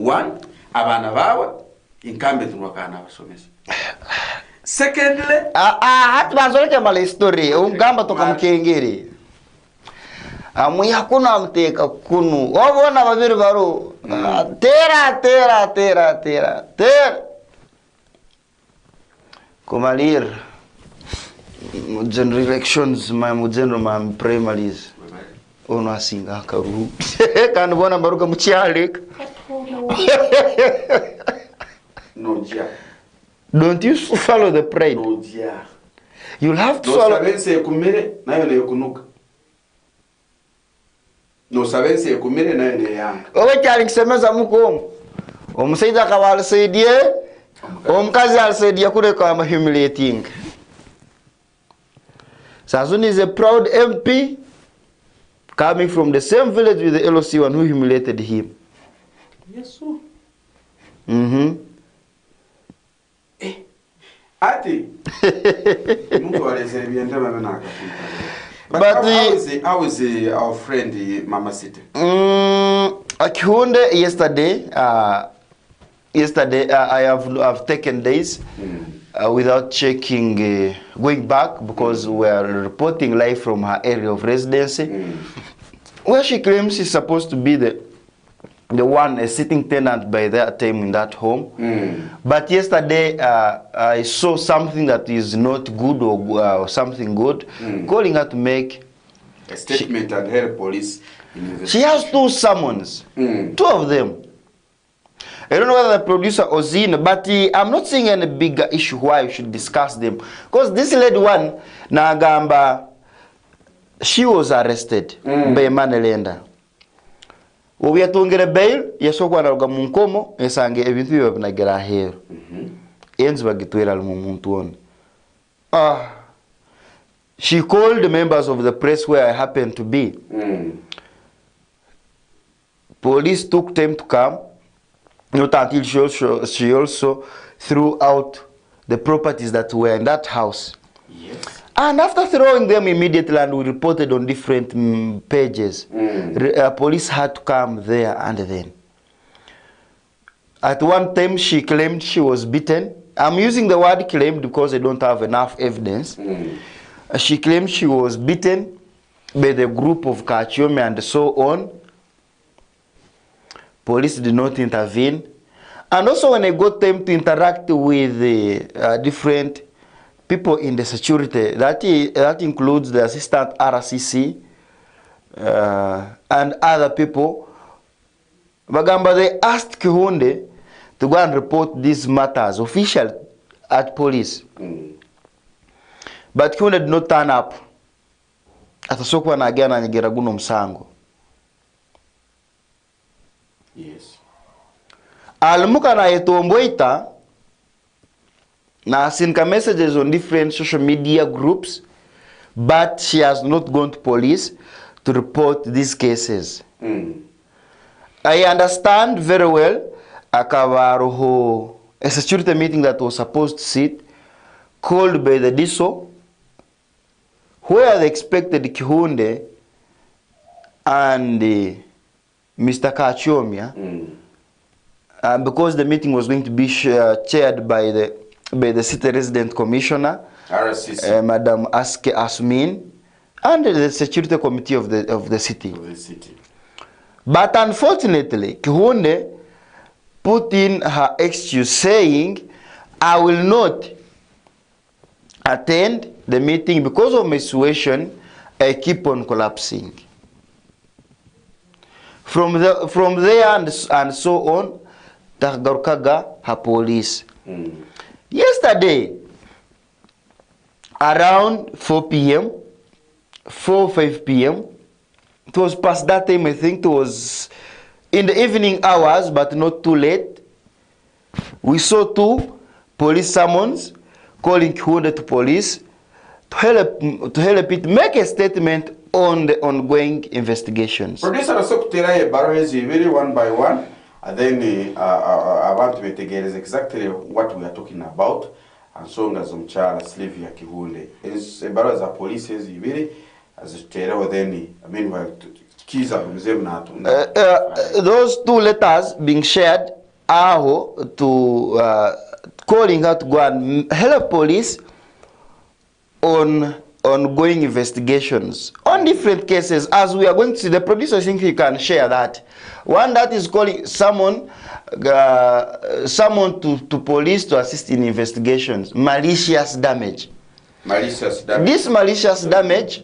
One, abana bawe inkambe tunwakana abasomesa. Secondly, hatubazoleke mala history ungamba toka mkengeri. Amwi hakuna mteka kunu. Wabona babiri baro. Tera. Kumalir. General elections my primaries. Ono asinga karu. Kan bona baruka muchialek. No dia. Don't you follow the pride? No dia. You'll have to follow. No sabense kumere nayo ne kunuka. No sabense kumere nayo ne yanga. Owe cyali kisemeza muko. Omusaida kabal saidie. Omkazi al saidie kure kwa humiliating. Sazuni is a proud MP coming from the same village with the LOC one who humiliated him. Yes, sir. Ati. Mungu walezerebia ndama menaka. But how is our friend Mama City? Akihunde yesterday I have taken days without checking going back because we are reporting live from her area of residency where she claims she's supposed to be the one a sitting tenant by that time in that home. But yesterday I saw something that is not good or something good, calling her to make a statement and help police. She has 2 summons, 2 of them. I don't know whether the producer was in, but I'm not seeing any bigger issue why we should discuss them. Because this lady one, Nagamba, she was arrested by Manelenda. Ubi atungere bail yasokwa na munkomo esange ebintu byo binagera hero. Enzi bagitwera lumuntu on. She called the members of the press where I happened to be. Police took time to come. Not until she also threw out the properties that were in that house. Yes. And after throwing them immediately, and we reported on different pages, police had to come there and then. At one time, she claimed she was beaten. I'm using the word claimed because I don't have enough evidence. She claimed she was beaten by the group of Kachome and so on. Police did not intervene. And also when I got time to interact with different people in the security, that includes the assistant RCC and other people, Bagamba, they asked Kihunde to go and report these matters officially at police. But Kihunde did not turn up. Atasokwa na agana nyigeraguno msango. Yes. Almuka na yetomboita na sent messages on different social media groups, but she has not gone to police to report these cases. I understand very well akabaroho a security meeting that was supposed to sit called by the DISO where they expected Kihunde and Mr. Kachomia, because the meeting was going to be chaired by the city resident commissioner, Madam Aske Asmin, and the security committee of the city. But unfortunately, Kihunde put in her excuse saying, I will not attend the meeting because of my situation. I keep on collapsing. From there and so on, Tagarukaga her police. Yesterday, around 4 p.m., 5 p.m., it was past that time, I think it was in the evening hours, but not too late. We saw 2 police summons calling Kihunde to police to help it make a statement on the ongoing investigations. Producer Sokutera Barres very one by one, and then I want to get exactly what we are talking about. And so as Mchala Sylvia Kihunde is a Barres police is very as a terror then meanwhile Kiza mzee mnato. Those 2 letters being shared are to calling her to go and help police on ongoing investigations on different cases. As we are going to see, the producer think he can share that. One that is calling someone to police to assist in investigations. Malicious damage. Malicious damage. This malicious damage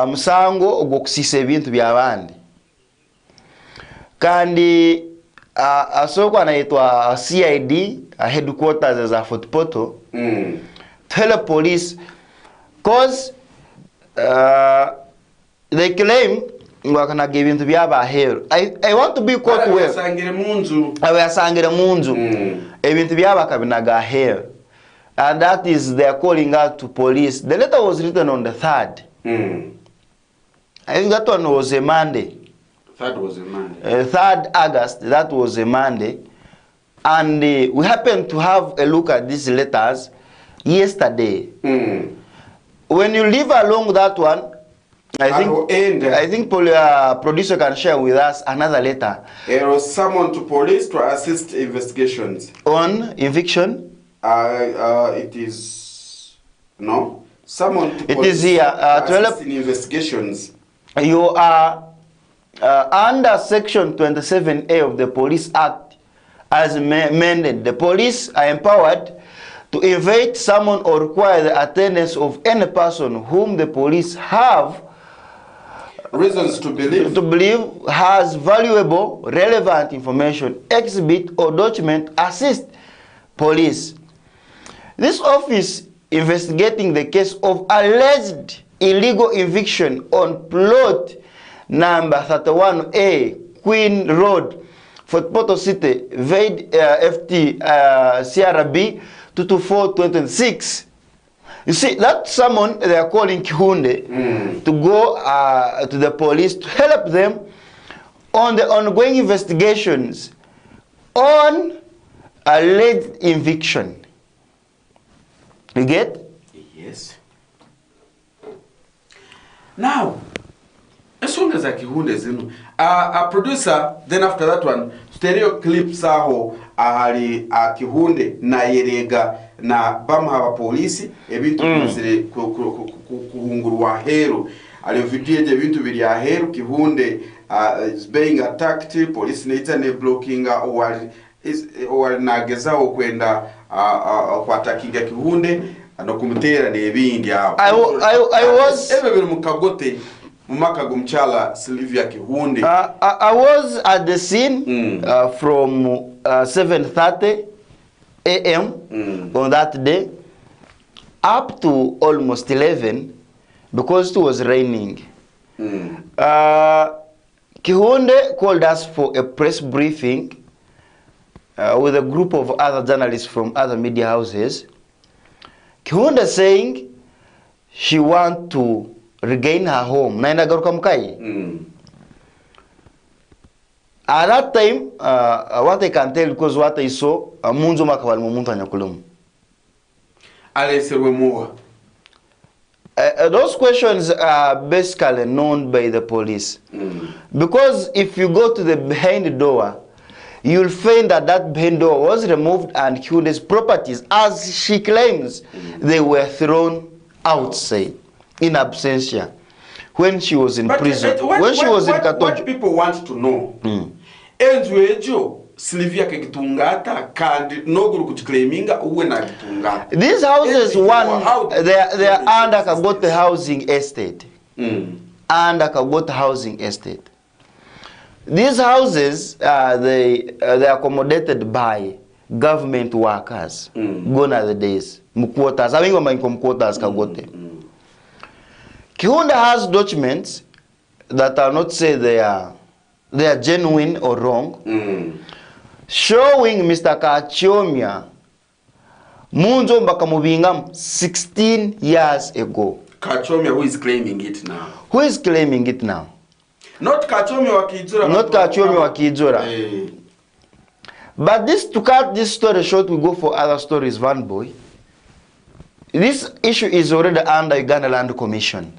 musango ogwokusisa ebintu by'abandi. Kandi asoko anaitwa CID headquarters za Fort Portal tell police cause they claim ngwakanaga ebintu by'abahero. I want to be quote well. Abasangire munzu ebintu by'abakabinaga hero, and that is they are calling out to police. The letter was written on the 3rd. I think that one was a Monday. 3rd was a Monday. 3rd August, that was a Monday. And we happened to have a look at these letters yesterday. When you leave along that one, I think producer can share with us another letter. There was someone to police to assist investigations. On eviction? It is... No. Someone to police is here, to assist in investigations. You are under Section 27A of the Police Act as amended. The police are empowered to invite, summon, or require the attendance of any person whom the police have reasons to believe has valuable, relevant information, exhibit, or document, assist police. This office investigating the case of alleged illegal eviction on plot number 31A Queen Road, Fort Portal City, Vade FT CRB 224-2026. You see, that someone they are calling Kihunde to go to the police to help them on the ongoing investigations on alleged eviction. You get? Yes. Now, as soon as Kihunde zinu, a producer, then after that one, stereo clips aho ahali Kihunde na yerega na bamuha polisi ebintu bizire kuhungurwa hero aliyovidia ebintu biri ahero Kihunde is being attacked, police ne blocking or nagezaho kwenda kwatakinga Kihunde no kumutera nebindi aho. I was ebebere mukagote mumaka gumchala Sylvia Kihunde. I was at the scene from 7:30 a.m. on that day up to almost 11 because it was raining. Kihunde called us for a press briefing with a group of other journalists from other media houses. Kihunde saying she want to regain her home. Naenda garuka Mukai. At that time, what I can tell, because what I saw, munzo makawali mumuntu anyakulumu. Aleserwe muwa. Those questions are basically known by the police. Because if you go to the behind door, you'll find that that behind door was removed and Kihunde's properties, as she claims, they were thrown outside in absentia when she was in prison. When she was in Katojo. What people want to know, enzuejo Sylvia kegitungata kandi noguru kuclaiminga uwe na gitungata. These houses, they are under Kagote Housing Estate. Under Kagote Housing Estate. These houses, they are accommodated by government workers. Gone are the days. Mukwotas. I mean, Mukwotas Kagote. Kihunde has documents that are not say they are genuine or wrong, showing Mr. Kachomia Munzo Mbakamubingam 16 years ago. Kachomia, who is claiming it now? Who is claiming it now? Not Kachomia wa Kijora. Not Kachomia wa Kijora. But to cut this story short, we go for other stories, Van Boy. This issue is already under Uganda Land Commission.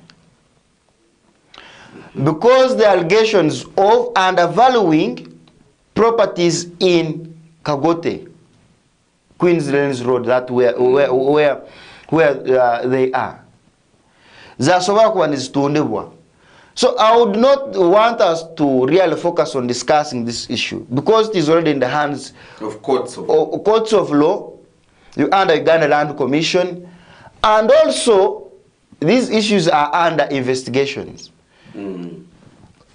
because the allegations of undervaluing properties in Kagote, Queensland Road, that where they are. So I would not want us to really focus on discussing this issue because it is already in the hands of courts of law, under Uganda Land Commission, and also these issues are under investigations.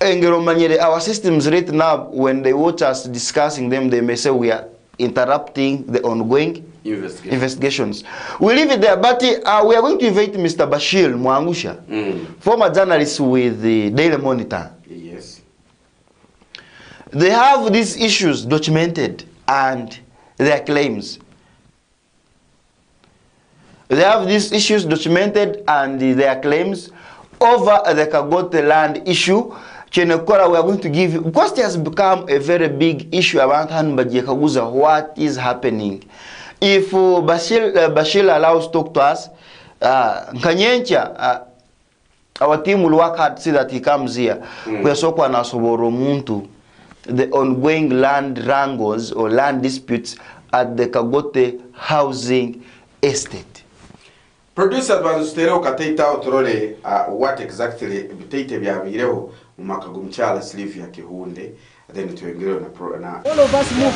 Our systems right now, when they watch us discussing them, they may say we are interrupting the ongoing investigations. We leave it there, but we are going to invite Mr. Bashir Mwangusha, former journalist with the Daily Monitor. Yes. They have these issues documented and their claims. They have these issues documented and their claims over the Kagote land issue. Chenekora, we are going to give you, because it has become a very big issue around Hanbajekaguza, what is happening. If Bashir allows to talk to us, Kanyencha, our team will work hard to see that he comes here. We are so the ongoing land wrangles or land disputes at the Kagote housing estate. Producer Banzustereo Kateita Otrole, what exactly Bitaite Biavireho, Makagumchala Slivia Kihunde, then to agree on a pro. All of us move.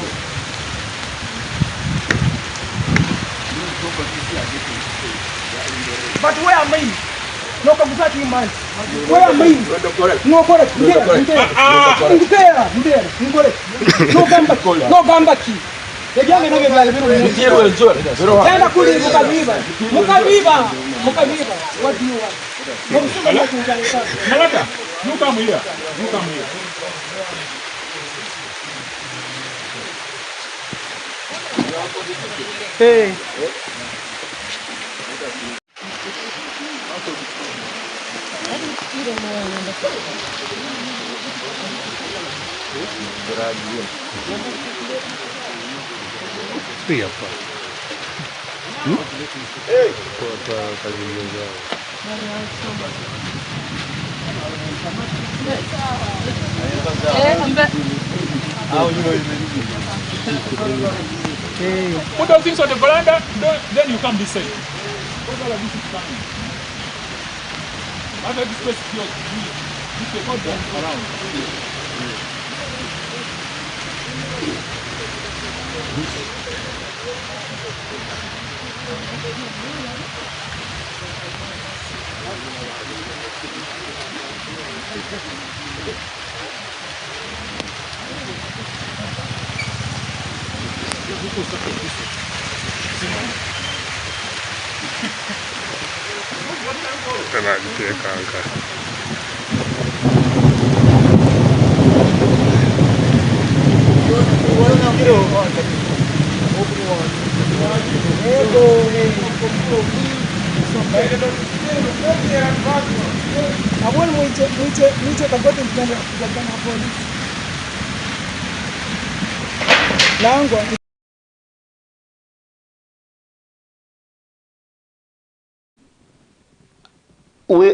But where am I? No, Kabusati man. Where am I? No, correct. No gamba. No gamba key. The young and Mukaviva. What do you want? Malata, you come here. You come here. Hey. Put those things on the veranda, then you come this side. After this place is yours, you can go down around.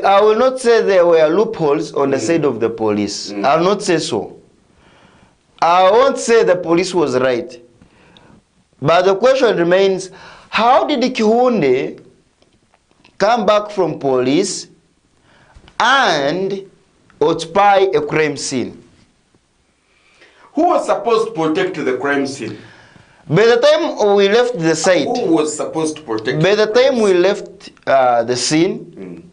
I will not say there were loopholes on the side of the police. I will not say so. I won't say the police was right. But the question remains, how did Kihunde come back from police and occupy a crime scene? Who was supposed to protect the crime scene? By the time we left the site, who was supposed to protect? By the time we left the scene,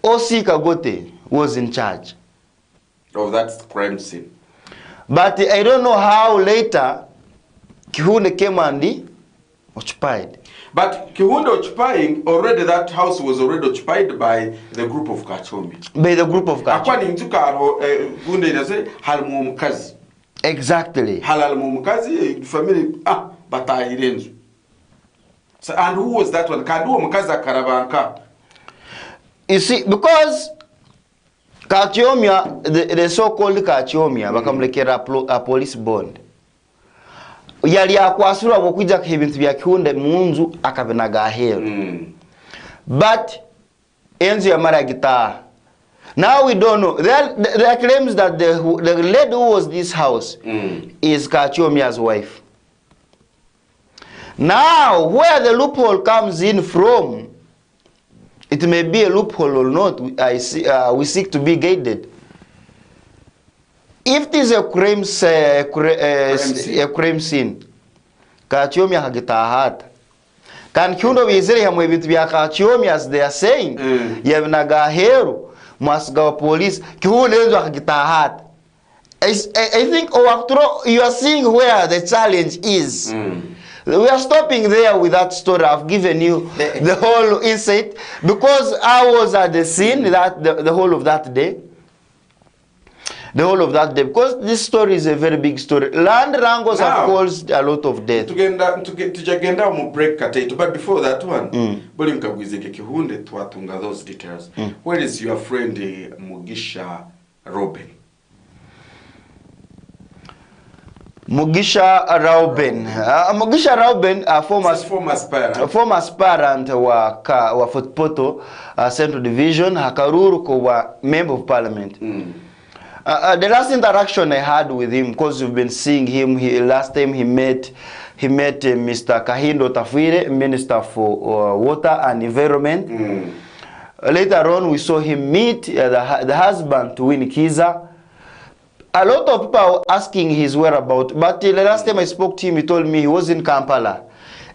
O.C. Kagote was in charge of that crime scene. But I don't know how later Kihunde came and occupied. But Kihunde occupying, already that house was already occupied by the group of Kachomi. By the group of Kachomi. Exactly. Family, and who was that one? Karabanka. You see, because Kachiomia, the so-called Kachiomia, bakamlekera a police bond. Yali akwasura wokuja kibintu bya Kihunde munzu akabenaga hero. But enzu ya mara gita Now we don't know. There are claims that the lady who was this house is Kachiomia's wife. Now, where the loophole comes in from, it may be a loophole or not. We seek to be guided. If it is a crime scene, Kachiomia hagitahata. Kan kiundo vizuri ya mwebitu vya Kachiomia, as they are saying, yevnaga heru, mwasga police, kihulenzo hagitahata. I think, you are seeing where the challenge is. We are stopping there with that story. I've given you the whole insight because I was at the scene the whole of that day. The whole of that day, because this story is a very big story. Land wrangles have caused a lot of death. Tujagenda mu break kateito, but before that one, boli mkagwizeke kihunde tuwatunga those details. Where is your friend Mugisha Robin? Mugisha Rauben. Mugisha Rauben, a former aspirant wa Fort Portal Central Division, Hakaruru wa member of parliament. The last interaction I had with him, because we've been seeing him, last time he met Mr. Kahindo Tafwire, Minister for Water and Environment. Later on, we saw him meet the husband to Winnie Kiza. A lot of people are asking his whereabouts, but the last time I spoke to him, he told me he was in Kampala,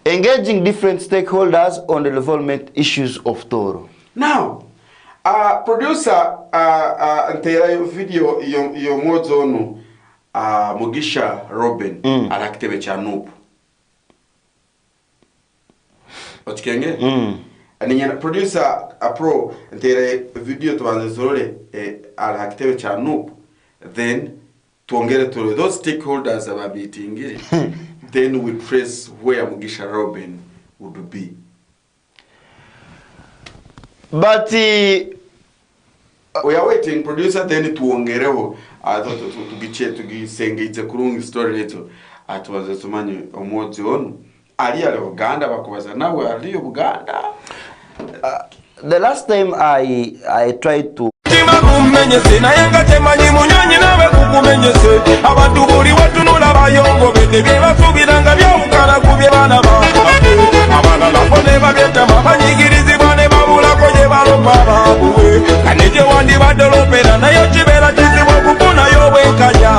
engaging different stakeholders on the development issues of Toro. Now, producer, ntera video yomozo ono Mugisha Robin alakitebe cha Nupu. Otikenge? Aninya producer apro ntera video tuanze sorole alakitebe cha Nupu. Then tuongere to those stakeholders about meeting. Then we trace where Mugisha Robin would be. But we are waiting, producer, then tuongereho tugisenge kurungi story leto atuwaze tumanye omozi onu ali Uganda bakubaza nawe ali Uganda. The last time I tried to kumenyese nayenga temanyi munyonyi nawe kukumenyese abantu buli watunula bayongo bete byebasubiranga byawukana kubye bana abalala bone babyetama banyigirizibwa ne babulako gye balomba babuwe kane gye wandibadde olopera nayo kibeera kizibu okufunayo bwenkanya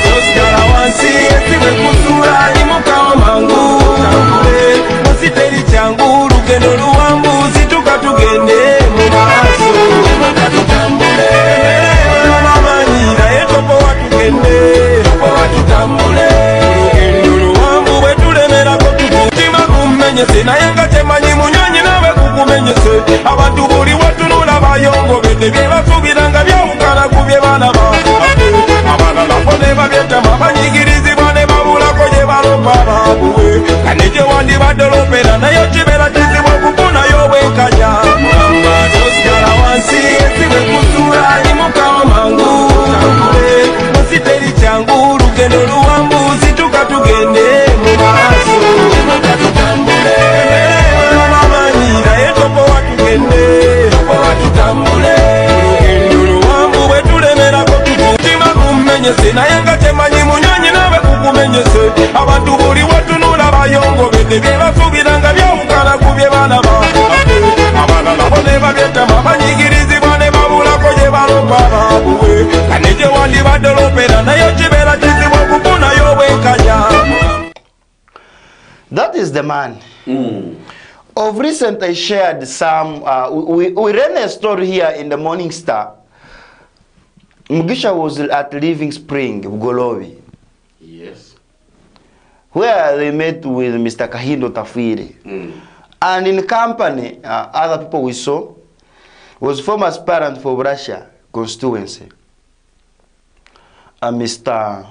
tosigala wansi esibe kusuula alimukawo mangu tambule musiteri kyangu lugendo luwanvu situka tugende mu maaso tutambule mamanyira etopo watugende luwanvu bwetulemerako tukutima kumenyese nayenga temanyi munyonyi nawe kukumenyese abantu buli watunula bayongo bete byebasubiranga byawukana kubye bana abalala bone babyetama banyigirizibwa ne babulako gye balomba babuwe kane gye wandibadde olopera nayo kibeera kizibu okufunayo bwenkanya tosigala wansi esibe kusuula alimukawo mangu tambule musiteri kyangu lugendo luwanvu situka tugende mu maaso tutambule mamanyira etopo watugende tutambule lugendo luwanvu bwetulemerako tukutima kumenyese nayenga temanyi munyonyi nawe kukumenyese abantu buli watunula bayongo bete byebasubiranga byawukana kubye bana abalala bone babyetama banyigirizibwa ne babulako gye balomba babuwe kane gye wandibadde olopera nayo kibeera kizibu okufunayo bwenkanya. That is the man. Of recent, I shared some. We ran a story here in the Morning Star. Mugisha was at Living Spring, Golobi. Yes. Where they met with Mr. Kahindo Tafwire. And in company, other people we saw, was former aspirant for Russia constituency. Mr.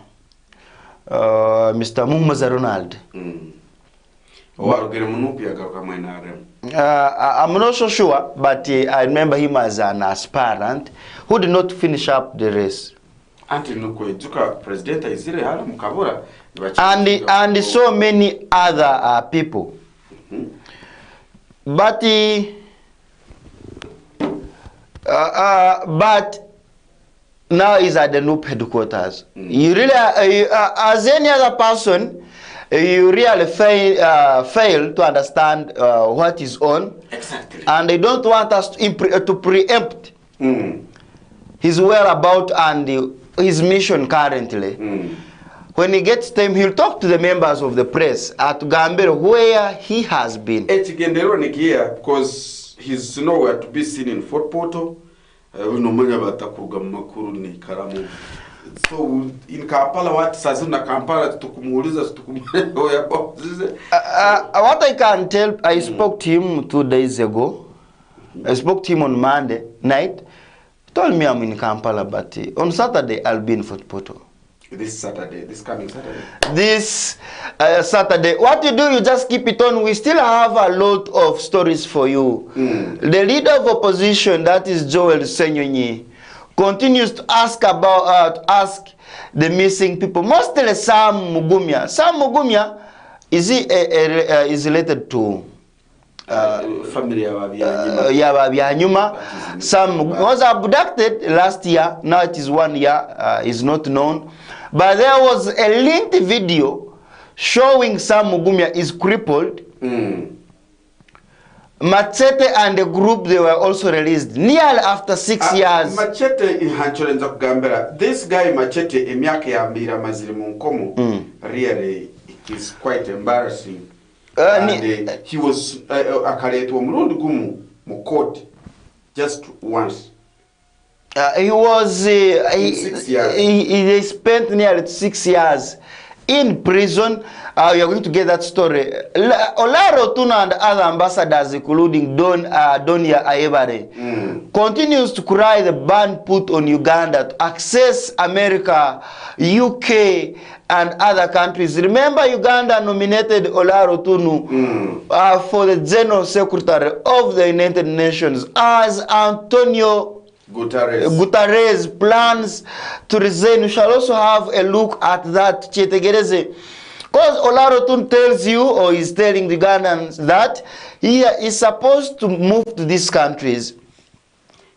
Mumaza Ronald. I'm not so sure, but I remember him as an aspirant who did not finish up the race. And so many other people. But But now he's at the NUP headquarters. You really, as any other person, you really fail to understand what is on. Exactly. And they don't want us to preempt his whereabouts and his mission currently. When he gets time, he'll talk to the members of the press at Gambero where he has been. Because he's nowhere to be seen in Fort Portal. So in Kampala, what Kampala what I can tell, I spoke to him 2 days ago. I spoke to him on Monday night. He told me I'm in Kampala, but on Saturday I'll be in Fort Portal. This Saturday, this coming Saturday. This Saturday. What you do, you just keep it on. We still have a lot of stories for you. The leader of opposition, that is Joel Senyonyi, continues to ask the missing people. Mostly Sam Mugumya. Sam Mugumya is related to family Yabanyuma. Sam was abducted last year. Now it is 1 year. Is not known. But there was a linked video showing Sam Mugumya is crippled. Machete and the group, they were also released nearly after 6 years. Machete in Hancholenza Gambera. This guy Machete Emiake Ambira Mazilimunkomo really is quite embarrassing. And he was akaletwa mulundi gumu mukoti just once. He was 6 years. He spent nearly 6 years in prison. We are going to get that story. Olaro Tuna and other ambassadors, including Donia Ayebare, continues to cry the ban put on Uganda to access America, UK, and other countries. Remember, Uganda nominated Olaro Tunu for the General Secretary of the United Nations as Antonio Guterres plans to resign. We shall also have a look at that. Chetegereze. Because Olaro Tunu tells you, or is telling the Ugandans, that he is supposed to move to these countries.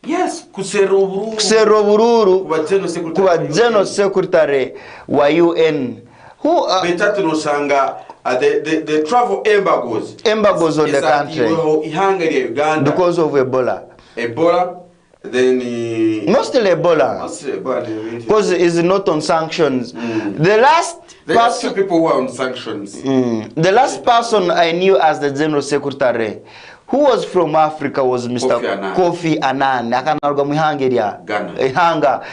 Yes, Kuseroburu kuwa General Secretary wa UN. Who the travel embargoes on the country because of Ebola. Then mostly Ebola. Because it's not on sanctions. The last person, people who are on sanctions. The last person I knew as the General Secretary who was from Africa was Mr. Kofi Annan. Ghana.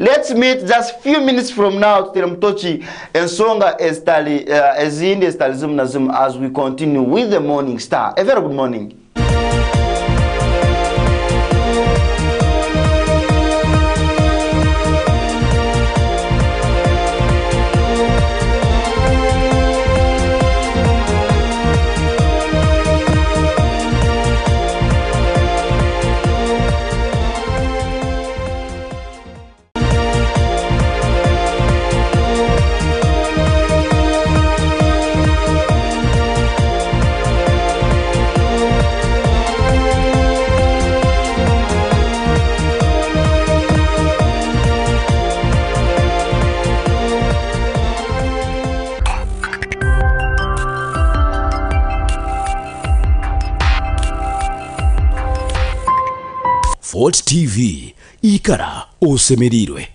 Let's meet just few minutes from now to Mtochi and Songa as we continue with the Morning Star. A very good morning. Fort TV ikara osemerirwe.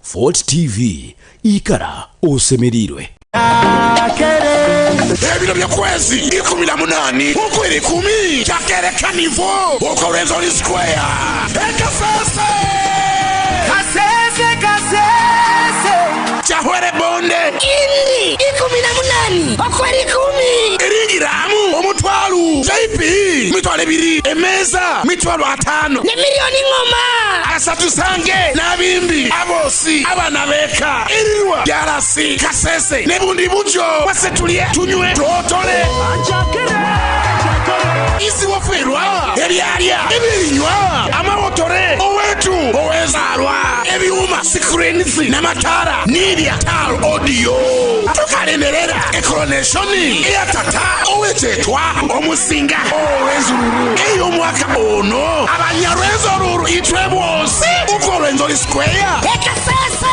Fort TV ikara osemerirwe. Ebiro bya kwezi 18 ukweli 10 chakere kanivo uko Square ekasese chahwere bonde ini 18 ukweli 10 irigiramu omutwalu JP mitwalo 2 emeza mitwalo 5 ne milioni ngoma asatusange nabimbi abosi abana beka iriwa yarasi kasese ne bundi bujo wasetulie tunywe totole isi waferwa eriaria ebirinywa amawotore owetu owezarwa ebiuma sikrenisi namatara nidia tal audio tukalenderera coronation eyatata owetetwa omusinga owezururu eyo mwaka ono abanyarwezoruru itwe bose uko Rwenzori Square ekasese.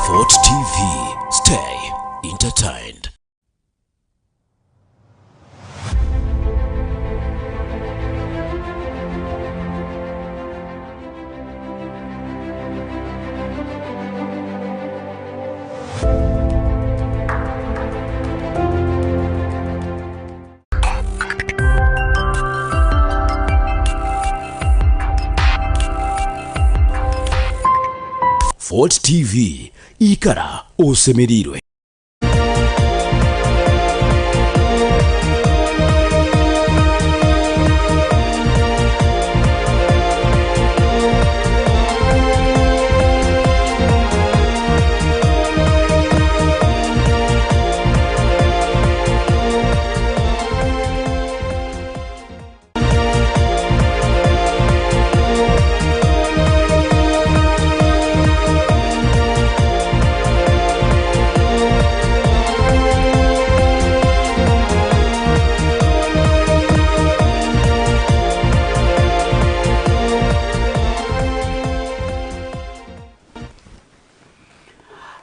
Fort TV, stay entertained. Fort TV, ikara osemerirwe.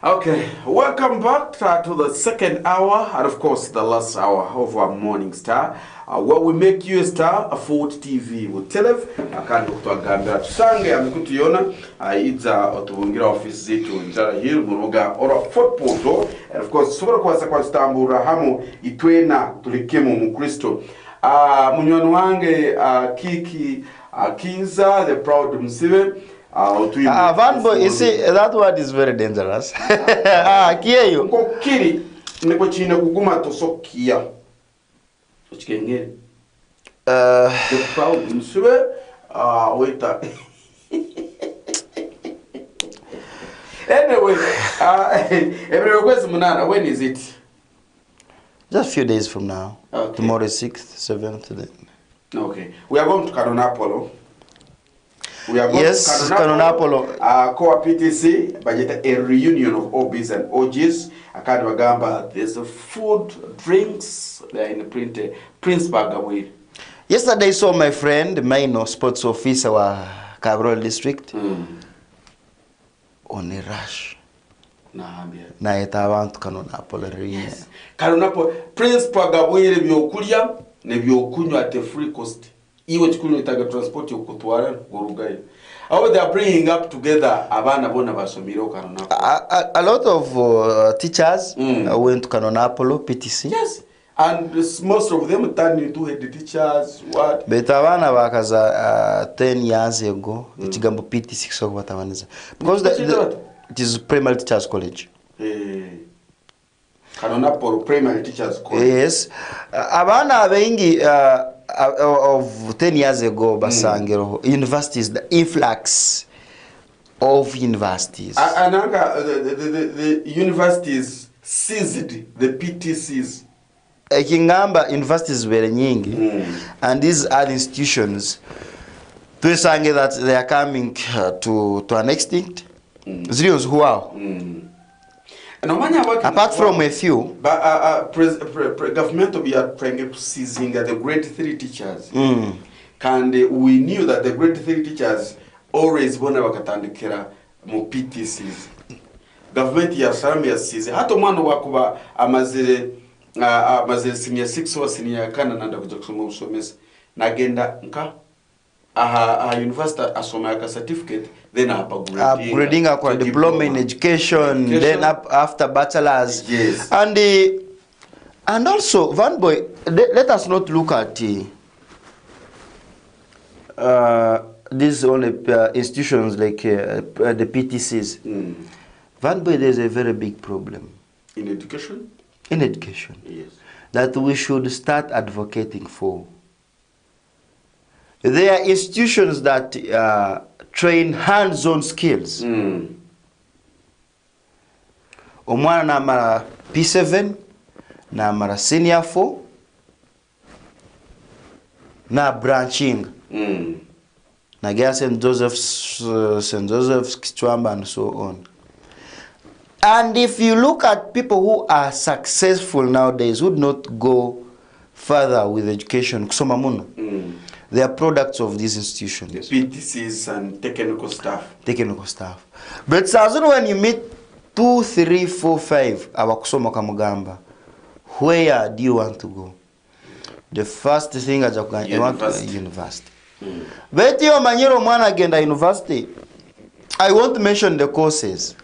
Okay, welcome back to the second hour and of course the last hour of our Morning Star, where we make you a star, a Fort TV with Telev akandi kutwagambira tusange amikutuyona idza otubungira office zetu njara here muruga ora Fort Porto, and of course sobora kwasa kwa stambura hamu itwena tulikemu mu Kristo. Munywani wange Kiki Kinza the proud Msibe. Van boy, you see, that word is very dangerous. Kiyo. Kokiri niko chine kuguma tosokia. Uchikengere. The proud Msibe. Waiter. Anyway, every request Munana, when is it? Just a few days from now. Okay. Tomorrow is 6th, 7th. Okay. We are going to Kadonapolo. We are going Yes, to Kadonapolo. Koa PTC, budget a reunion of OBs and OGs. Akandi Wagamba, there's a food, drinks, they are in the print, Prince Bagaway. Yesterday I saw my friend, Maino, sports officer wa Kagrol district, on a rush. Na etabantu Kadonapolo reunion. Yes. Kadonapolo, Prince Bagaway nebyokulya nebyokunywa at a free cost. Iwe chikuno itaga transport yokutwara gurugaye. How they are bringing up together abana bona basomiro Kadonapolo. A lot of teachers went to Kadonapolo PTC. Yes. And most of them turned into head teachers. What? But abana bakaza 10 years ago, ikigambo PTC so batabaniza. Because it is primary teachers college. Kadonapolo primary teachers college. Yes. Abana bengi of 10 years ago basangero universities, the influx of universities. The universities seized the PTCs. Kingamba universities were nyingi, and these other institutions tuesange that they are coming to an extinct. Zirios who are. And omanya working apart from a few. but government of are trying seizing the grade 3 teachers. And we knew that the grade 3 teachers always bona bakatandikira mu PTCs. Government ya Salami ya size hata mwana wakuba amazire senior 6 or senior kana nanda kuja kusoma usomesa nagenda nka university asoma ka certificate then upgrading akwa diploma in education, then after bachelor's. Yes. And also Van Boy, let us not look at these only institutions like the PTCs. Van Boy, there's a very big problem in education. In education, yes, that we should start advocating for. There are institutions that train hands-on skills. Omwana na mara P7 na mara senior 4 na branching. Na gaya St. Joseph's, Kichwamba and so on. And if you look at people who are successful nowadays, would not go further with education, kusoma muno. They are products of these institutions. The PTCs and technical staff. Technical staff. But soon when you meet 2, 3, 4, 5, abakusoma kamugamba, where do you want to go? The first thing is you want to go to university. But you manyero mwana agenda university. I want to mention the courses.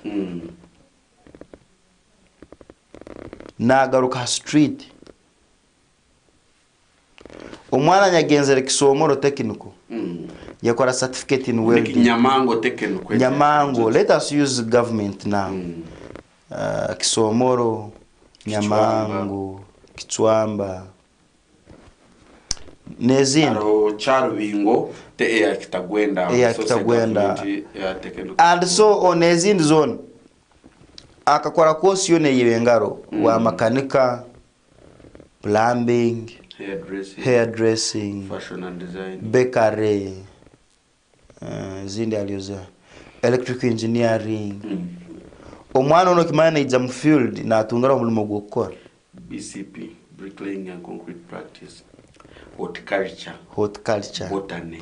Nagaruka street. Omwana nyagenzere kisomoro technical. Yakora certificate in welding. Nyamango technical. Nyamango. Let us use government now. Kisomoro, Nyamango, Kichwamba. Nezindi. Charwingo te ya Kitagwenda. And so on Nezindi zone. Akakora course yone yibengaro wa makanika, plumbing, hairdressing, fashion and design, bakery, zindi alioza, electrical engineering. Omwana ono kimana ija mu field na atungara mulimo gukora. BCP, bricklaying and concrete practice, horticulture, botany.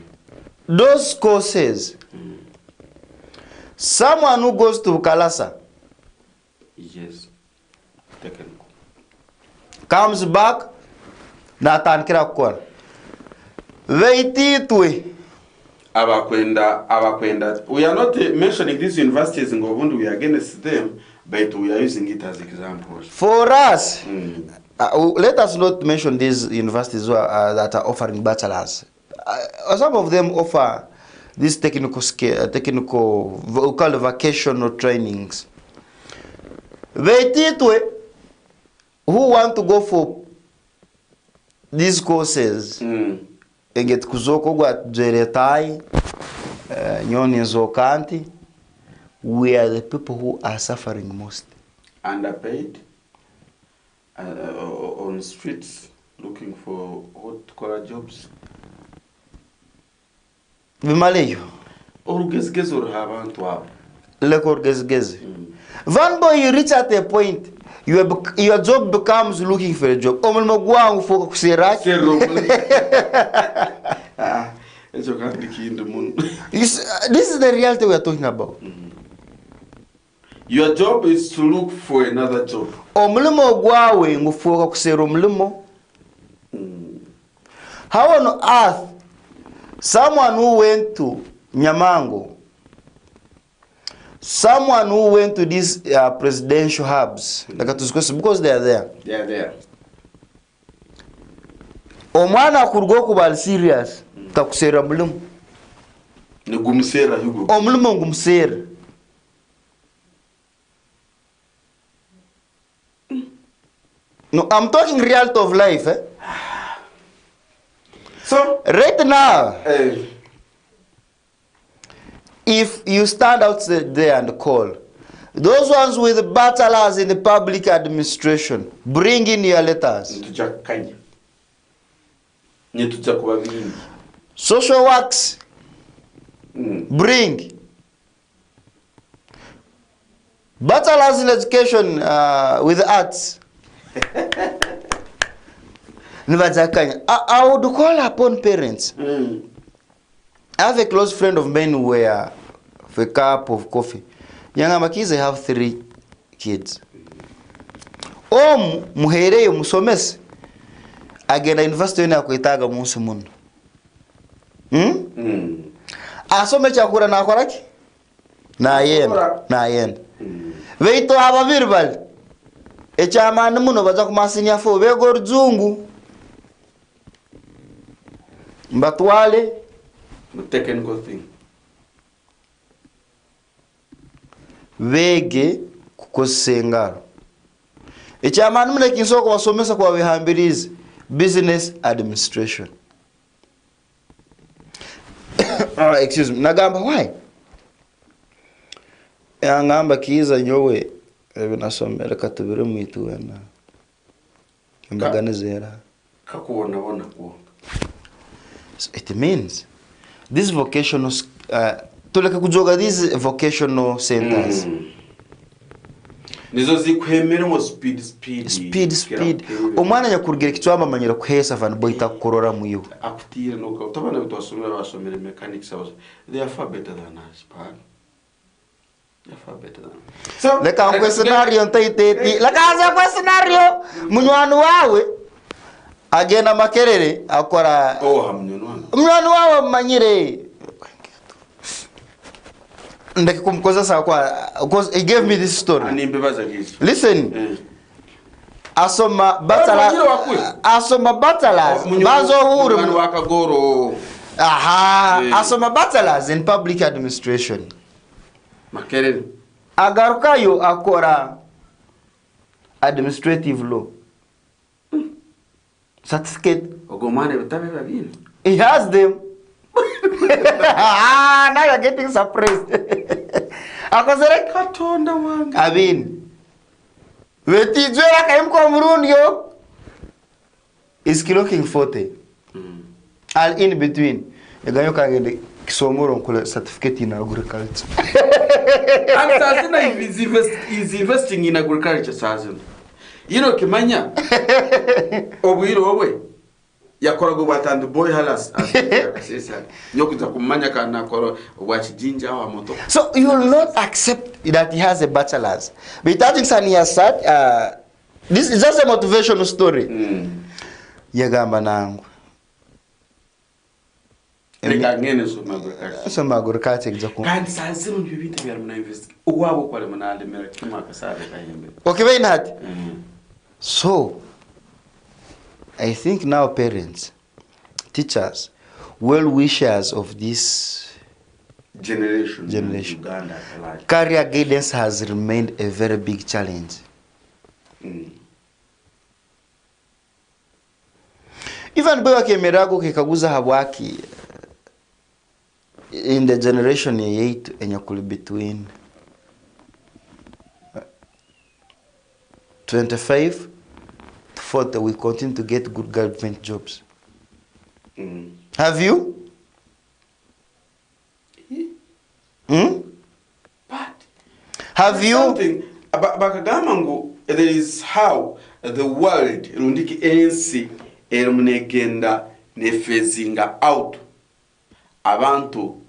Those courses. Someone who goes to Kalasa, yes, technical, comes back na atankira kukora. Veititwe abakwenda. We are not mentioning these universities in Govundu, we are against them, but we are using it as examples. For us, let us not mention these universities that are offering bachelors. Some of them offer these technical we call vocational trainings. Veititwe who want to go for these courses, get kuzoko gwa jeretai, nyoni zokanti, we are the people who are suffering most. Underpaid, on streets, looking for hot-collar jobs. Vimaleyo. Orugezgeze urahabantu abo. Like orugezgeze. Van Boy, you reach at a point, your job becomes looking for a job. Omulimo gwangu foka kusera. This is the reality we are talking about. Your job is to look for another job. Omulimo gwawe ngufoka kusera omulimo. How on earth someone who went to Nyamango, someone who went to these presidential hubs, because they are there. They are there. Omwana kurgo kubal serious, takusera mulum. Ngumsera hugo. Omulum ngumsera. No, I'm talking reality of life, eh? So right now, if you stand out there and call, those ones with bachelors in the public administration, bring in your letters. Social works, bring. Bachelor's in education with arts. I would call upon parents. I have a close friend of mine where for a cup of coffee. Young kids, I have 3 kids. Muhere musomes agenda university na kuitaga munsi muno. Asome chakura na koraki? Na yen. Veito abavirbal. Echamana muno baza kumasinya fo begor zungu. Mbatwale technical thing. Vege kukosengaro. Echamana muno kinsoko wasomesa kwa wihambirizi business administration. Excuse me. Nagamba why? Ngamba kiza nyowe ebinasomera katubire mwitu wena. Imbaganezera. Kakuona bona ko. So it means this vocational tuleka kujoga these vocational centers. Nizo zikwemera mo speed. Omwana nyakurugera kitwamba manyira kuhesa van boyita korora muyo. Akutire no ko tabana bitwasomera basomera mechanics house. They are far better than us, pa. They are far better than us. So leka kwa scenario ntaiteti. Leka kwa scenario munywanu wawe agenda makerere akora hamnywanu wawe manyire. Because he gave me this story. Listen. Asoma bachelors. Asoma bachelors in public administration. Agarukayo akora administrative law. Certificate. He has them. Now you're getting surprised. I mean, is looking 40. And in between, you can get some certificate in agriculture. And is investing in agriculture. You know, Kimanya, Obuiro. Yakorogo batand boy halas nyokuza kumanya kana koro watch jinja wa moto. So you will not accept that he has a bachelor's. But I think he has said this is just a motivational story. Yagamba nangu. Lega ngene so magurikati exactly. Kandi sanziro ndibintu byari muna invest. Uwabo kwale muna alemera kima kasale kayembe. Okay, very not. So I think now parents, teachers, well-wishers of this generation, Uganda, career guidance has remained a very big challenge. Even Bewa Kemerago Kikaguza Hawaki in the generation 8 and between 25 40, we continue to get good government jobs. Have you? But have you? Something Bakagamango, there is how the world Rundiki ANC Elmunegenda Nefezinga out Abantu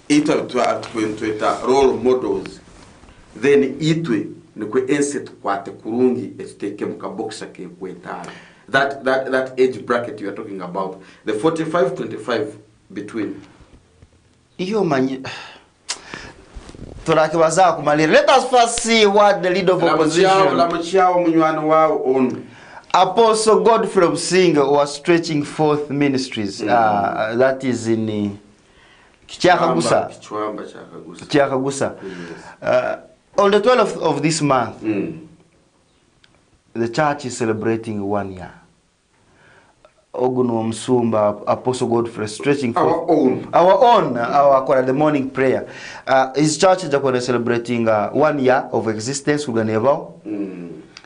itwa role models, then itwe nikwe enset kwate kurungi esteke mukaboxa ke kwetala. That age bracket you are talking about, the 45-25 between. Iyo manyi turakibaza kumalira. Let us first see what the leader of opposition Apostle Godfrey Msinga was stretching forth ministries. That is in Kichakagusa. On the 12th of this month, the church is celebrating 1 year. Ogun Msumba, Apostle Godfrey, stretching forth our the morning prayer. His church is celebrating 1 year of existence. We're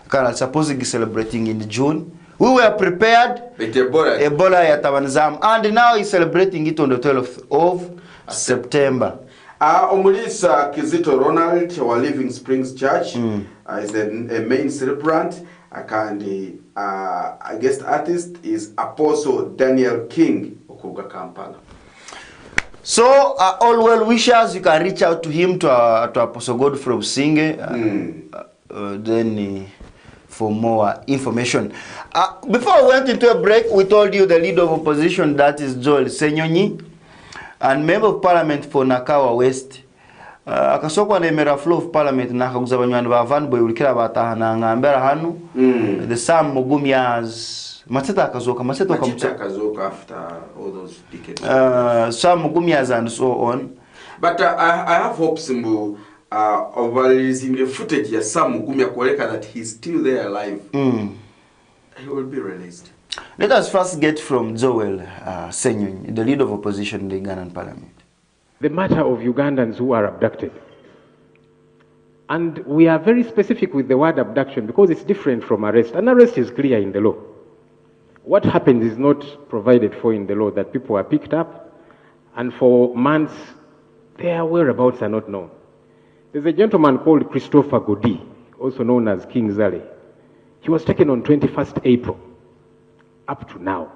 going supposedly celebrating in June. We were prepared. Ebola ya Tabanzam, and now he's celebrating it on the 12th of September. Omulisa Kizito Ronald wa Living Springs Church is a main celebrant. A guest artist is Apostle Daniel King okuga Kampala. So all well wishers, you can reach out to him to Apostle Godfrey Businge then for more information. Before we went into a break, we told you the leader of opposition, that is Joel Senyonyi, and member of parliament for Nakawa West. Akasokwa na emera flow of parliament na kaguza banywani ba van boy ulikira batahana ngambera hanu the Sam Mugumias Mateta akazoka after all those decades. Sam Mugumias and so on. But I have hopes of releasing the footage of Sam Mugumya Koreka that he's still there alive. He will be released. Let us first get from Joel Senyonyi, the leader of opposition in the Ugandan parliament. The matter of Ugandans who are abducted. And we are very specific with the word abduction because it's different from arrest. An arrest is clear in the law. What happens is not provided for in the law, that people are picked up and for months their whereabouts are not known. There's a gentleman called Christopher Godi, also known as King Zale. He was taken on 21st April. Up to now,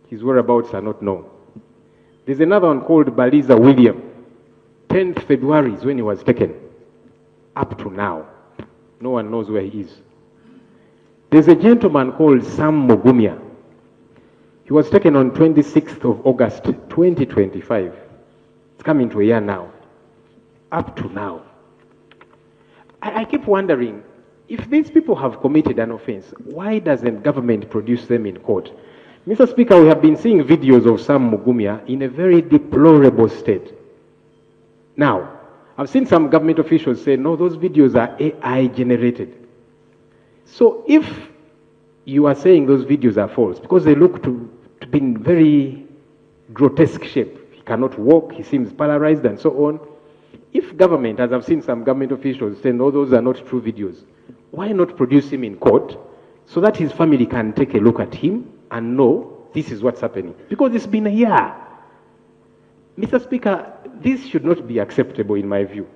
his whereabouts are not known. There's another one called Baliza William. 10th February is when he was taken. Up to now, no one knows where he is. There's a gentleman called Sam Mugumya. He was taken on 26th of August, 2025. It's coming to a year now. Up to now. I keep wondering, if these people have committed an offense, why doesn't government produce them in court? Mr. Speaker, we have been seeing videos of Sam Mugumya in a very deplorable state. Now, I've seen some government officials say, no, those videos are AI generated. So if you are saying those videos are false, because they look to be in very grotesque shape, he cannot walk, he seems paralyzed and so on. If government, as I've seen some government officials say, no, those are not true videos, why not produce him in court so that his family can take a look at him and know this is what's happening? Because it's been a year. Mr. Speaker, this should not be acceptable in my view.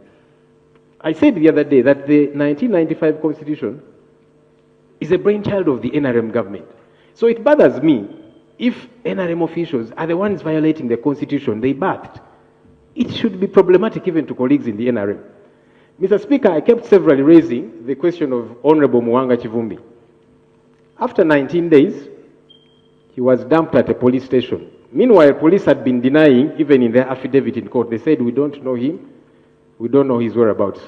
I said the other day that the 1995 Constitution is a brainchild of the NRM government. So it bothers me if NRM officials are the ones violating the Constitution they backed. It should be problematic even to colleagues in the NRM. Mr. Speaker, I kept severally raising the question of Honorable Mwanga Chivumbi. After 19 days, he was dumped at a police station. Meanwhile, police had been denying, even in their affidavit in court, they said, we don't know him, we don't know his whereabouts.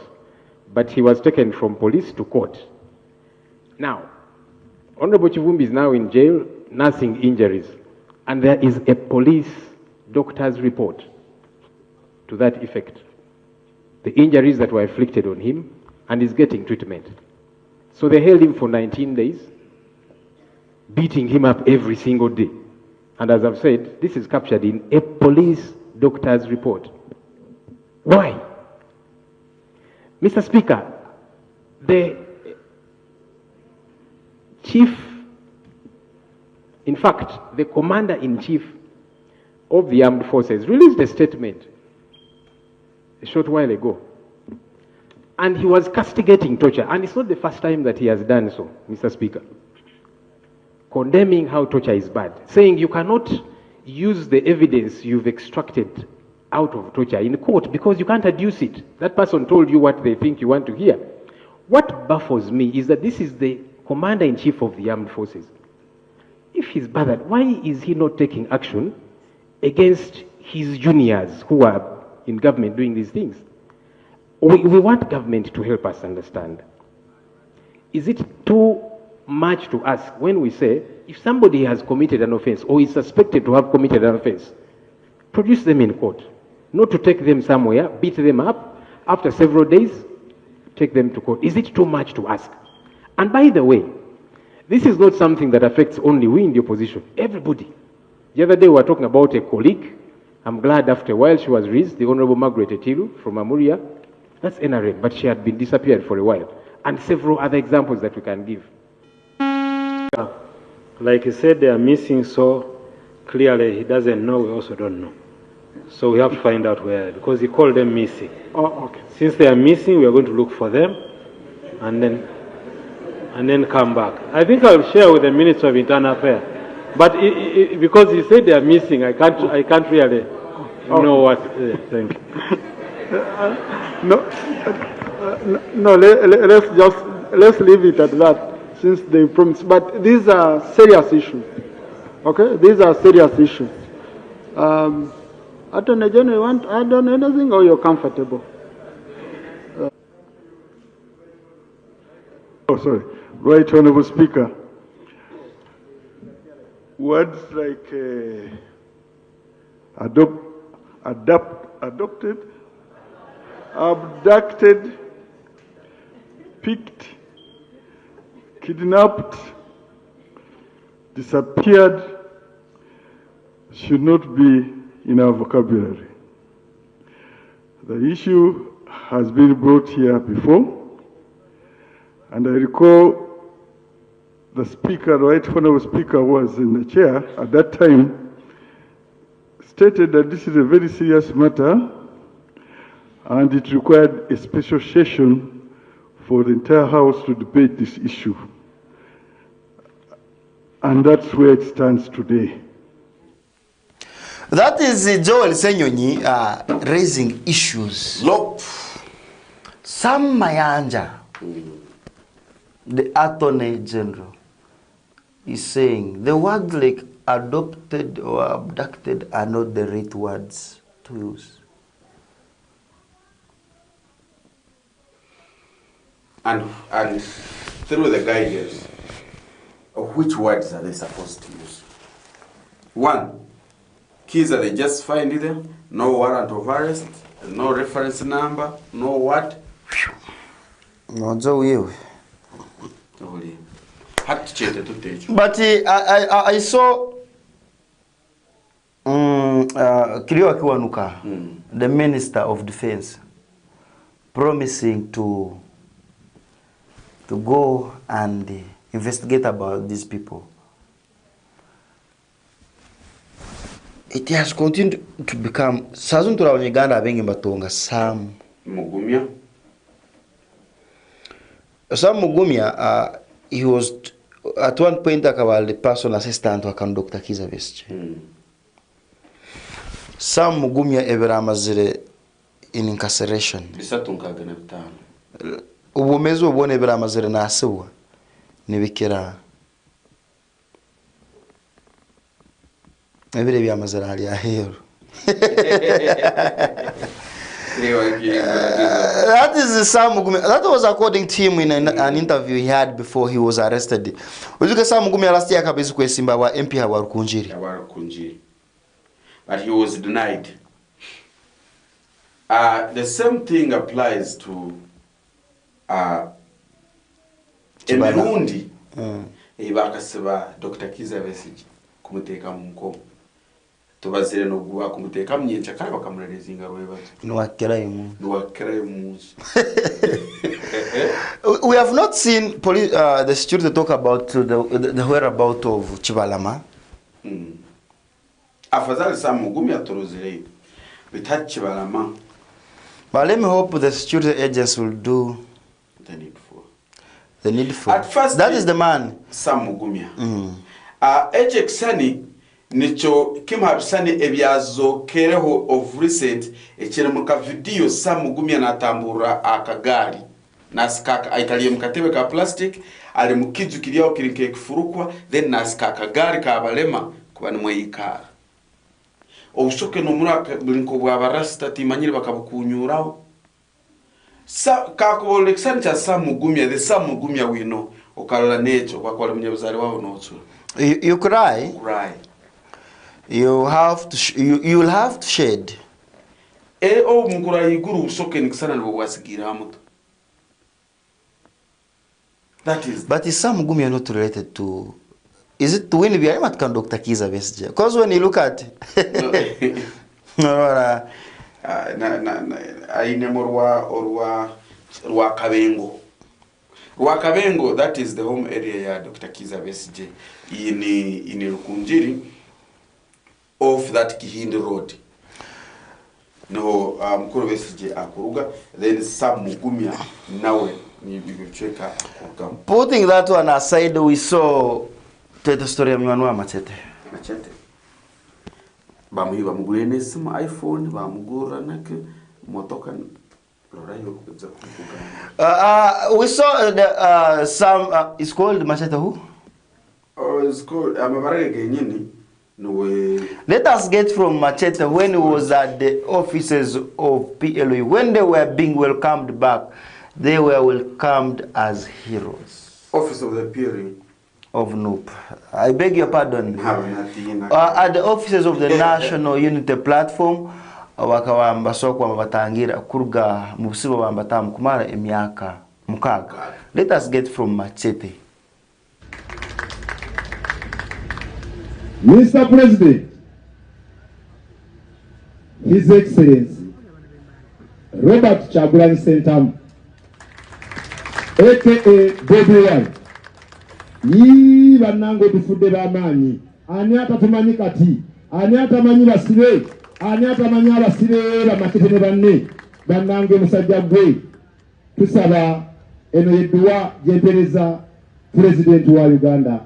But he was taken from police to court. Now, Honorable Chivumbi is now in jail, nursing injuries. And there is a police doctor's report to that effect. The injuries that were inflicted on him, and he's getting treatment. So they held him for 19 days, beating him up every single day. And as I've said, this is captured in a police doctor's report. Why? Mr. Speaker, the chief, in fact, the commander-in-chief of the armed forces released a statement a short while ago. And he was castigating torture. And it's not the first time that he has done so, Mr. Speaker. Condemning how torture is bad. Saying you cannot use the evidence you've extracted out of torture in court because you can't adduce it. That person told you what they think you want to hear. What baffles me is that this is the commander-in-chief of the armed forces. If he's bothered, why is he not taking action against his juniors who are in government doing these things? We want government to help us understand. Is it too much to ask when we say, if somebody has committed an offense or is suspected to have committed an offense, produce them in court, not to take them somewhere, beat them up, after several days, take them to court? Is it too much to ask? And by the way, this is not something that affects only we in the opposition, everybody. The other day we were talking about a colleague. I'm glad after a while she was released, the Honorable Margaret Etilu from Amuria. That's NRM, but she had been disappeared for a while. And several other examples that we can give. Like he said, they are missing, so clearly he doesn't know, we also don't know. So we have to find out where, because he called them missing. Oh, okay. Since they are missing, we are going to look for them and then come back. I think I'll share with the Minister of Internal Affairs. But because he said they are missing, I can't really know what. Thank you. Let's leave it at that, since they promised. But these are serious issues. Okay, these are serious issues. Attorney General, you want to add on anything, or you're comfortable? Right, Honorable Speaker. Words like adopted, abducted, picked, kidnapped, disappeared should not be in our vocabulary. The issue has been brought here before, and I recall the Speaker, Right Honorable Speaker, was in the chair at that time, stated that this is a very serious matter and it required a special session for the entire House to debate this issue. And that's where it stands today. That is Joel Senyonyi raising issues. Look, Sam Mayanja, the Attorney General, is saying the words like adopted or abducted are not the right words to use. and through the guidance, which words are they supposed to use? One, keys are they just find them, no warrant of arrest, no reference number, no what? No, so you. But I saw Kilio Kiwanuka, the Minister of Defense, promising to go and investigate about these people. It has continued to become Sazuntura Uganda being Batonga Sam Mugumya. Sam Mugumya, he was at one point the personal assistant to Dr. Kizza Besigye. Sam Mugumya eberamazire in incarceration. Ubumezo ubone eberamazire na asiwa nibikira. Ebire byamazire hali ahero. That is Sam Mugumya. That was according to him in an interview he had before he was arrested. Ujuke Sam Mugumya last year kabezi kwesimba wa MP Hawarukunjiri. But he was denied. The same thing applies to Emirundi. Ibakasiba Dr. Kizza Besigye kumuteka mu nkomo. Tubazire no guwa kumuteka mnyencha kale bakamurereza ingaro yebazo. Nuwakera yumunsi. We have not seen the security talk about the whereabouts of Chibalama. Afadhali Sam Mugumya torozire without Chibalama. But let me hope the security agents will do the needful. At first, that is the man. Sam Mugumya. Ejek Sani nicho kimhabisani ebyazo kereho of recent ekiremuka video Sam Mugumya natambura akagari nasikaka aitaliye mkatebe ka plastic ali mukizu kiriao kirike kifurukwa then nasikaka gari ka balema kubani mweyikara obushoke no muraka bulinko bwa barasta timanyire bakabukunyuraho kako Alexander cha Sam Mugumya, the Sam Mugumya we know okala necho kwa kwale mnyabuzali wao nocho. You cry. You have to you will have to shed. Mukura yiguru ushoke nikisana nibwasigira muto. That is. But is Sam Mugumya not related to? Is it to win Biarimat can Dr. Kizza Besigye? Because when you look at Rwakabengo. Rwakabengo, that is the home area ya Dr. Kizza Besigye in Rukunjiri off that Kihindi road. no mukuru besije akuruga then Sam Mugumya nawe ni bibicheka akugam. Putting that one aside, we saw the story of Mwanwa Machete. Bamuhiba mugurene simu iPhone bamugura nake motoka lorayo kuza kuvuga. We saw the some it's called Machete who? Oh, it's called amabarage genyini. Let us get from Machete when he was at the offices of PLO. When they were being welcomed back, they were welcomed as heroes. Office of the PLO? Of Nope. I beg your pardon. At the offices of the National Unity Platform, wakawamba sokwa mabatangira kurga mubusibo bambatamu kumara emyaka mukaga. Let us get from Machete. Mr. President, His Excellency Robert Kyagulanyi Ssentamu, aka Bobi Wine, yi bannange tufudde b'amaanyi, ani atatumanyi kati, ani atamanyi basibe, ani atamanyi abasibe bamakete ne banne, bannange musajja gwe, tusaba eno yedduwa gyempereza President wa Uganda,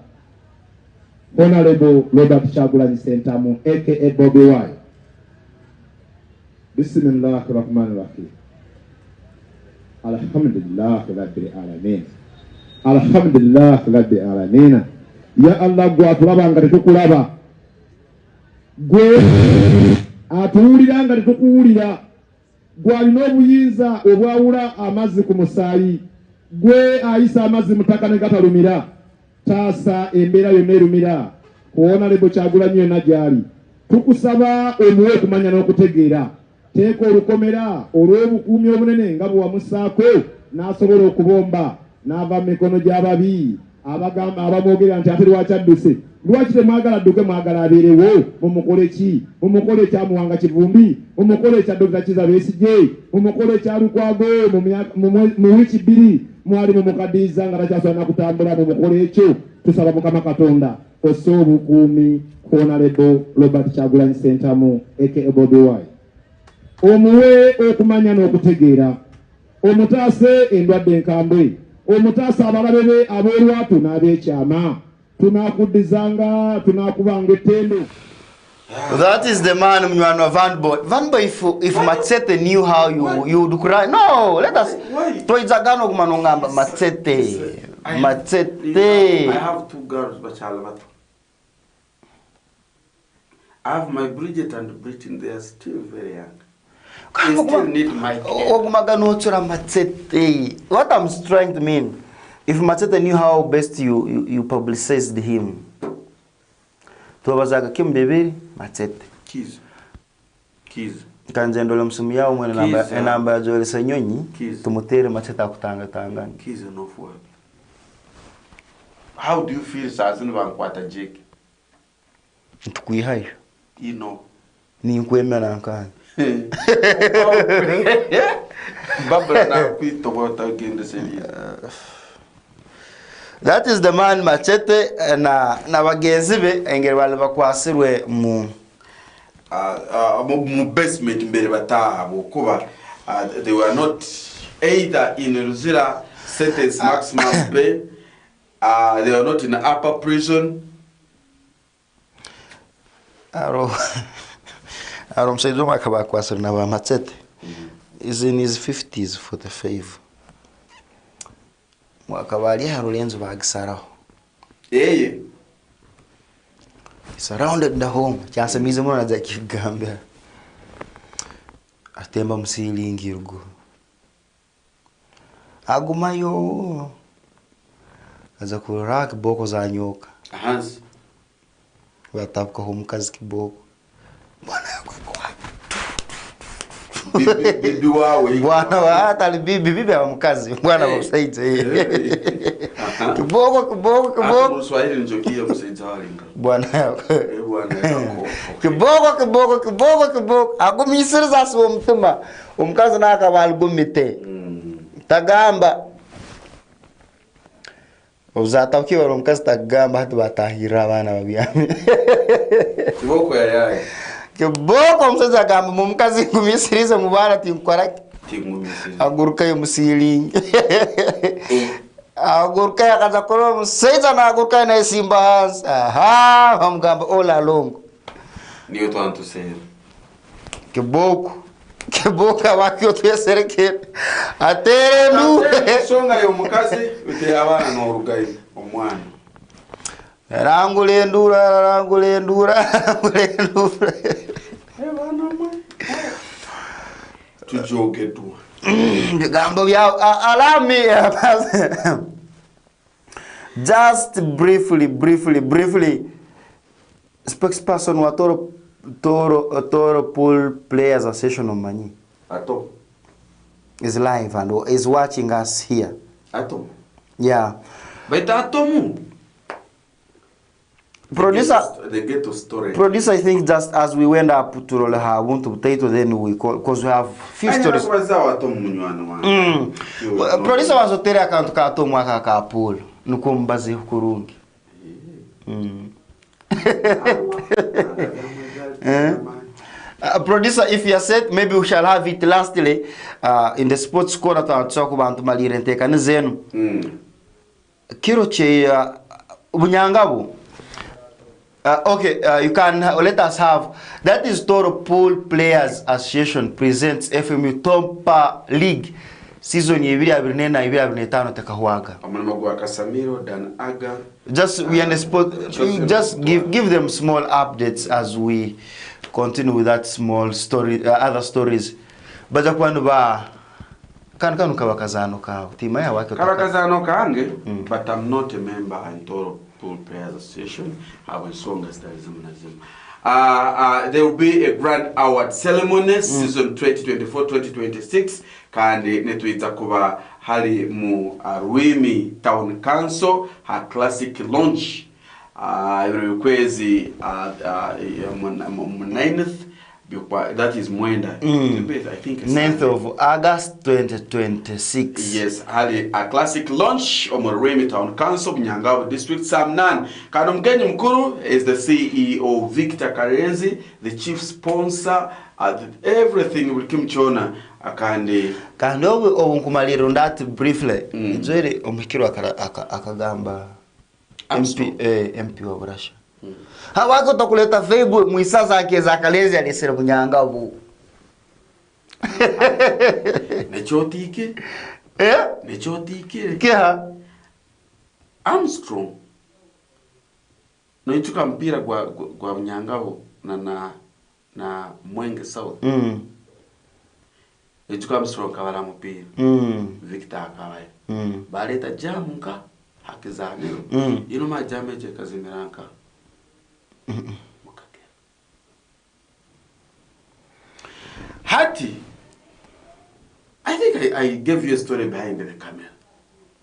Honorable Robert Kyagulanyi Ssentamu, aka Bobi Wine. Bismillahirrahmanirrahim. Alhamdulillah Rabbil Alamin. Alhamdulillah Rabbil Alamin. Ya Allah gwe atulaba nga tetukulaba. Gwe atuwulira nga tetukuwulira. Gwe alina obuyinza obwawula amazzi ku musaayi. Gwe ayisa amazzi mutaka ne gatalumira. Taasa embeera yonna erumira. Honorable Kyagulanyi yonna gy'ali. Tukusaba omuwe okumanya n'okutegeera. Teeka olukomera olw'obukuumi obunene nga bwe wamussaako n'asobola okubomba n'ava mu mikono gy'ababi abamwogera nti ate lwaki adduse. Lwaki temwagala adduke mwagala abeerewo? Mumukole ki? Mumukole ekyamuwanga Kivumbi? Mumukole ekya Dr. Kizza Besigye? Mumukole ekya Lukwago mu wiiki bbiri mwali mumukaddiyiza nga takyasobola na kutambula? Mumukole ekyo. Tusaba Mukama Katonda ossa obukuumi Honorable Robert Kyagulanyi Ssentamu, aka Bobi Wine. Omuwe okumanya n'okutegeera, omutaase endwadde enkambwe, omutaase abalabe be ab'olwatu n'ab'ekyama, tunaakuddizanga tunaakubanga ettendo. That is the man Mwanwa Van Boy. Van Boy, if Machete knew how you would cry. No, let us. Toizagano kumanongamba Machete. Machete. I have two girls, Bachalabatu. I have my Bridget and Britain. They are still very young. They still need my care. What I'm trying to mean, if Machete knew how best you publicized him, tuwabazaga kimbeberi Machete. Kiz. Kanjendolo msimu yao mwene namba ya Joel Senyonyi, tumutere Machete akutanga tangani. Kiz enough work. How do you feel sazini vankwata jeki? Ntukuihayo. You know. Ni nkwemera nkani. That is the man Machete na bagenzi be engeri bali bakwasirwe mu basement mbere bataha bokuba they were not either in Ruzira sentence maximum pay, they were not in the upper prison. Arom Saido Makaba kwasir na ba Machete is in his 50s, 45. Mwakabali harulenzo bagisaraho. He surrounded the home. Chance mize mwana za Kigambia. Atemba msilingi rugo. Agumayo. Aza kurara kiboko za nyoka. Ahansi. Watapka humukazi kiboko. Bwana yako kwa. Bibi wawe. Bwana wa hata bibi wa mkazi. Bwana wa msaidze. Kiboko. Atu Swahili njokia msaidze walinga. Bwana yako. Bwana yako. Kiboko. Agumisiri zasi wa mtuma. Umkazi naka walgumite. Tagamba. Uzatakiwa rumkazi tagamba hatu batahira bana babiyami. Kiboko ya yaya. Kiboko msaza gamba mumukazi kumisiriza mubara tinkwaraki. Aguruka yo musilingi. Aguruka yakaza kolo musaiza na aguruka na Simba Hans. Aha, bamugamba all along. Niyo twantu sera. Kiboko wakyo tweserekera. Atere nu. Songa yo mukazi bite abana no rugayi omwana. Rangulendura. Tujoke tu. Gambo ya allow me just briefly spokesperson wa Toro Pool Players Association of Mani. Ato. Is live and is watching us here. Ato. Yeah. But Atomu. Producer, the ghetto story. Producer, I think just as we went up to Roleha, want to potato, then we call because we have few stories. Producer was hotel account ka to mwaka ka pool. Nukumbazi kurungi. Producer, if you are set, maybe we shall have it lastly in the sports corner to talk about Malirente Kanzenu. Kiro che Bunyangabu. You can let us have that is Toro Pool Players Association presents FMU Tompa League season yibiri abirine na ibiri abirine tekahuaga. Amanamagwa Kasamiro Dan Aga. Just we understand. Just give them small updates as we continue with that small story, other stories. Baja kwanu ba kanu kabakazano ka tima ya wake kabakazano kange, but I'm not a member in Toro Pool Players Association. I will song as there will be a grand award ceremony season 2024-2026 kandi netuita kuba hali mu Ruimi Town Council her classic launch every kwezi 9th that is Mwenda. I think 9th of August 2026. Yes, hali a classic launch of Ruimi Town Council Nyangabo District Samnan. Kanumgenyi mkuru is the CEO Victor Karenzi, the chief sponsor, everything will come chona akande kandowe obunkumaliro ndati briefly nzere omukiro akagamba MP wa Russia. Hawako tokuleta febu muisasa akeza kalezi alisere Munyangabu. Nechotike? Nechotike? Keha? Armstrong. No ituka mpira kwa Munyangabu na Mwenge South. Ituka Armstrong kabala mpira. Victor akawai. Baleta jamuka hakizamiro. Inuma jameje kazimiranka. Hati, I think I gave you a story behind the camera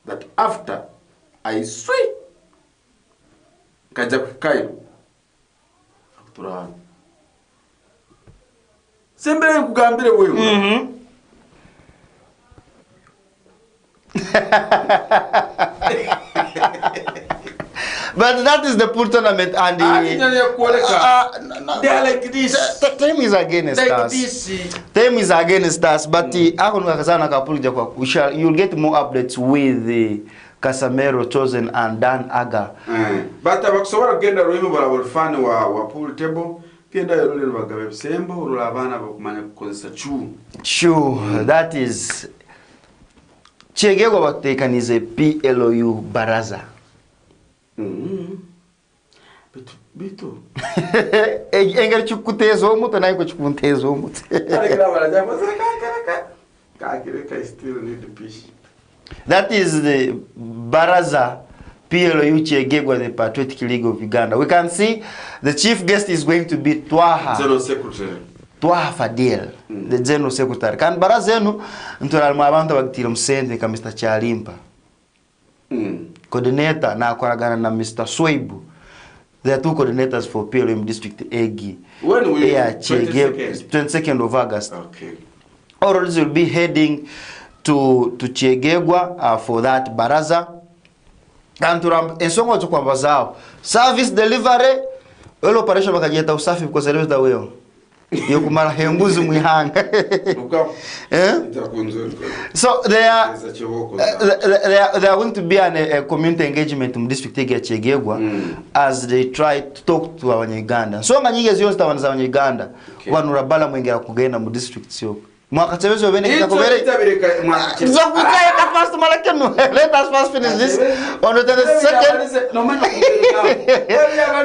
that after I sweat kajakukayo akuturana sembere kugambire wewe But that is the pool tournament and they are like this. Time is against like us. This. Time is against us, but you'll get more updates with the Casamero Chosen and Dan Aga. But abakusobora kugenda Ruimi barabafana wa pool table kenda yolele bagabe sembo urabana bakumanya kukozesa chu. Sure, that is Chegego batekanize PLOU Baraza. Bitu. Engel chukutezo muto na iko chukuntezo muto. That is the Baraza PLOU Chegegwa, the Patriotic League of Uganda. We can see the chief guest is going to be Twaha. General Secretary. Twaha Fadil, the General Secretary. Kan Baraza yenu nturalima abantu bagitira musente ka Mr. Chalimpa. Coordinator na akoragana na Mr. Swaibu. There are two coordinators for PLM District Egi. When will 22nd of August. Okay. All of will be heading to Chegegwa for that Baraza. And to ensongo kwa bazao. Service delivery. All operation bakajeta usafi kwa service da weo. yokumara hembuzi mwihanga. So there are going to be a community engagement mu district ya Chegegwa as they try to talk to Abanyuganda. So nganyige ziyonsta wanza Abanyuganda wanurabala mwengera kugenda mu district syo. Mwakatebezo bene kitakobere. First malakenu. Let us first finish this. On the second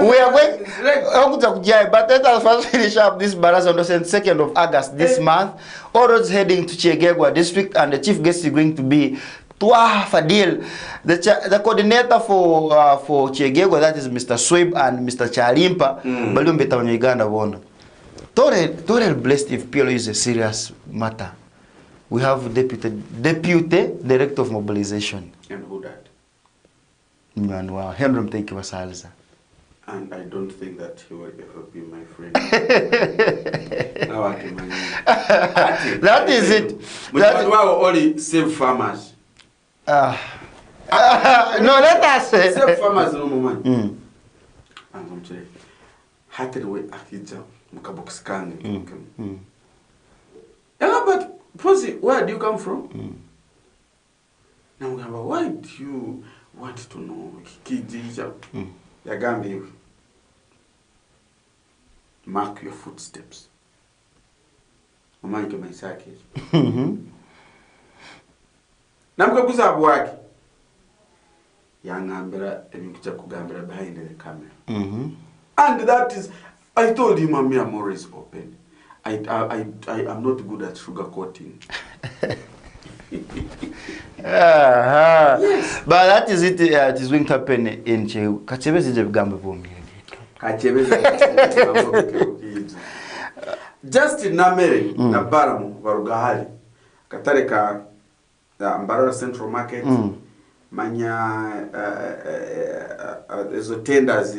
we are going but let us first finish up this baraza on the 2nd of August this month. All roads heading to Chegegwa district, and the chief guest is going to be Twa Fadil, the coordinator for Chegegwa, that is Mr. Swib and Mr. Chalimpa. Balumbeta on Uganda won. Torel blessed if PLO is a serious matter. We have deputy director of mobilization. And who that? Henry Mteki Wasalza. And I don't think that he will ever be my friend. That is it. That only save farmers. No, let us say. Save farmers no moment. I'm going to say, Hated way Akija, Mukabokskan. But Posy, where do you come from? Now, why do you want to know Kidija? Yagambi, mark your footsteps. Omanke maisaki. Namkaguza abwaki. Yangambira ebintu kugambira behind the camera. And that is, I told him I'm always open. I am not good at sugarcoating. Yes. But that is it. It is going to happen in Kachebezi is a gamble for me. Just in Namere, Nabaramu, Varugahali, Katareka, Mbarara Central Market, Manya, as a tender as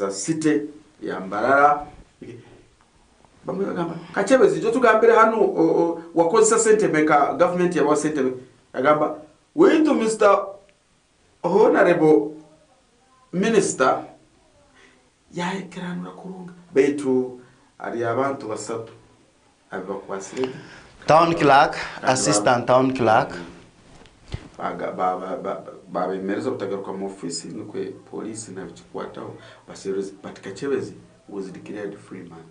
a city, Yambarara. Kachebezi jo tugambire hano wakozesa sente meka government ya sente agamba we to Mr. Honorable Minister ya ekiranura kurunga betu ari abantu basatu abakwasire town clerk, assistant town clerk, baba emereza butagaruka mu office nikwe police na bichikwataho basirezi but Kachebezi was declared free man.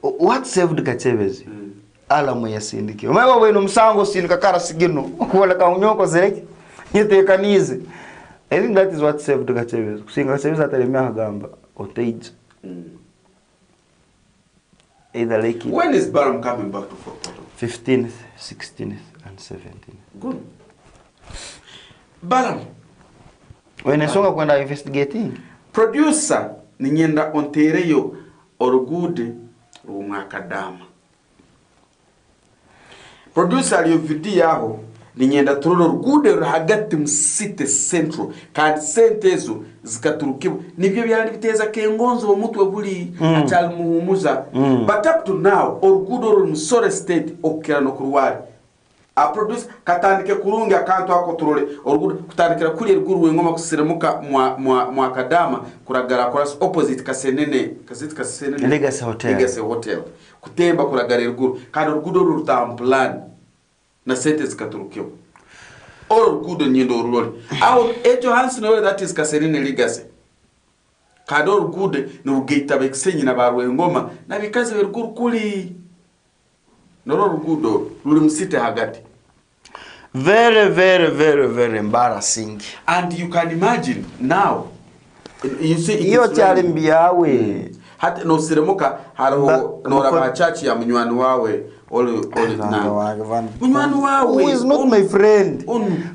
What saved Kachebezi? Alamu ya sindiki. Umewa wenu msango sindika kara sigino. Wala ka unyoko zeki. Nyete kanizi. I think that is what saved Kachebezi. Kusinga Kachebezi atalemea gamba. Otage. Either like it. When is Baram coming back to Fort Portal? 15th, 16th and 17th. Good. Baram. Wenesonga kwenda investigating. Producer ninyenda ontereyo orugude rumwakadama. Producer aliyo video yaho ninyenda turoro rugude hagati msite central kandi sentezo zikaturukibu nibyo byari biteza kengonzo mu mutwe buli atali muhumuza but up to now orugude rumusore state okirano kuruwari a produce katandike kurungi akantu akotorole orugude kutandikira kuri ruguru ngoma kusiremuka mwa kadama kuragara kora opposite kasenene Legacy Hotel kutemba kuragara ruguru kandi orugude rutamplan na sente zikaturukiyo orugude nyindo rurole aho ejo hansi no that is kasenene Legacy kandi orugude no rugita bekisenyi na barwe ngoma na bikaze ruguru kuri Noro rugudo ruri musite hagati. Very embarrassing. And you can imagine now. You see iyo cyari mbiyawe. Hata no siremuka haro nora bachachi ya munywani wawe all munywani wawe who is not my friend.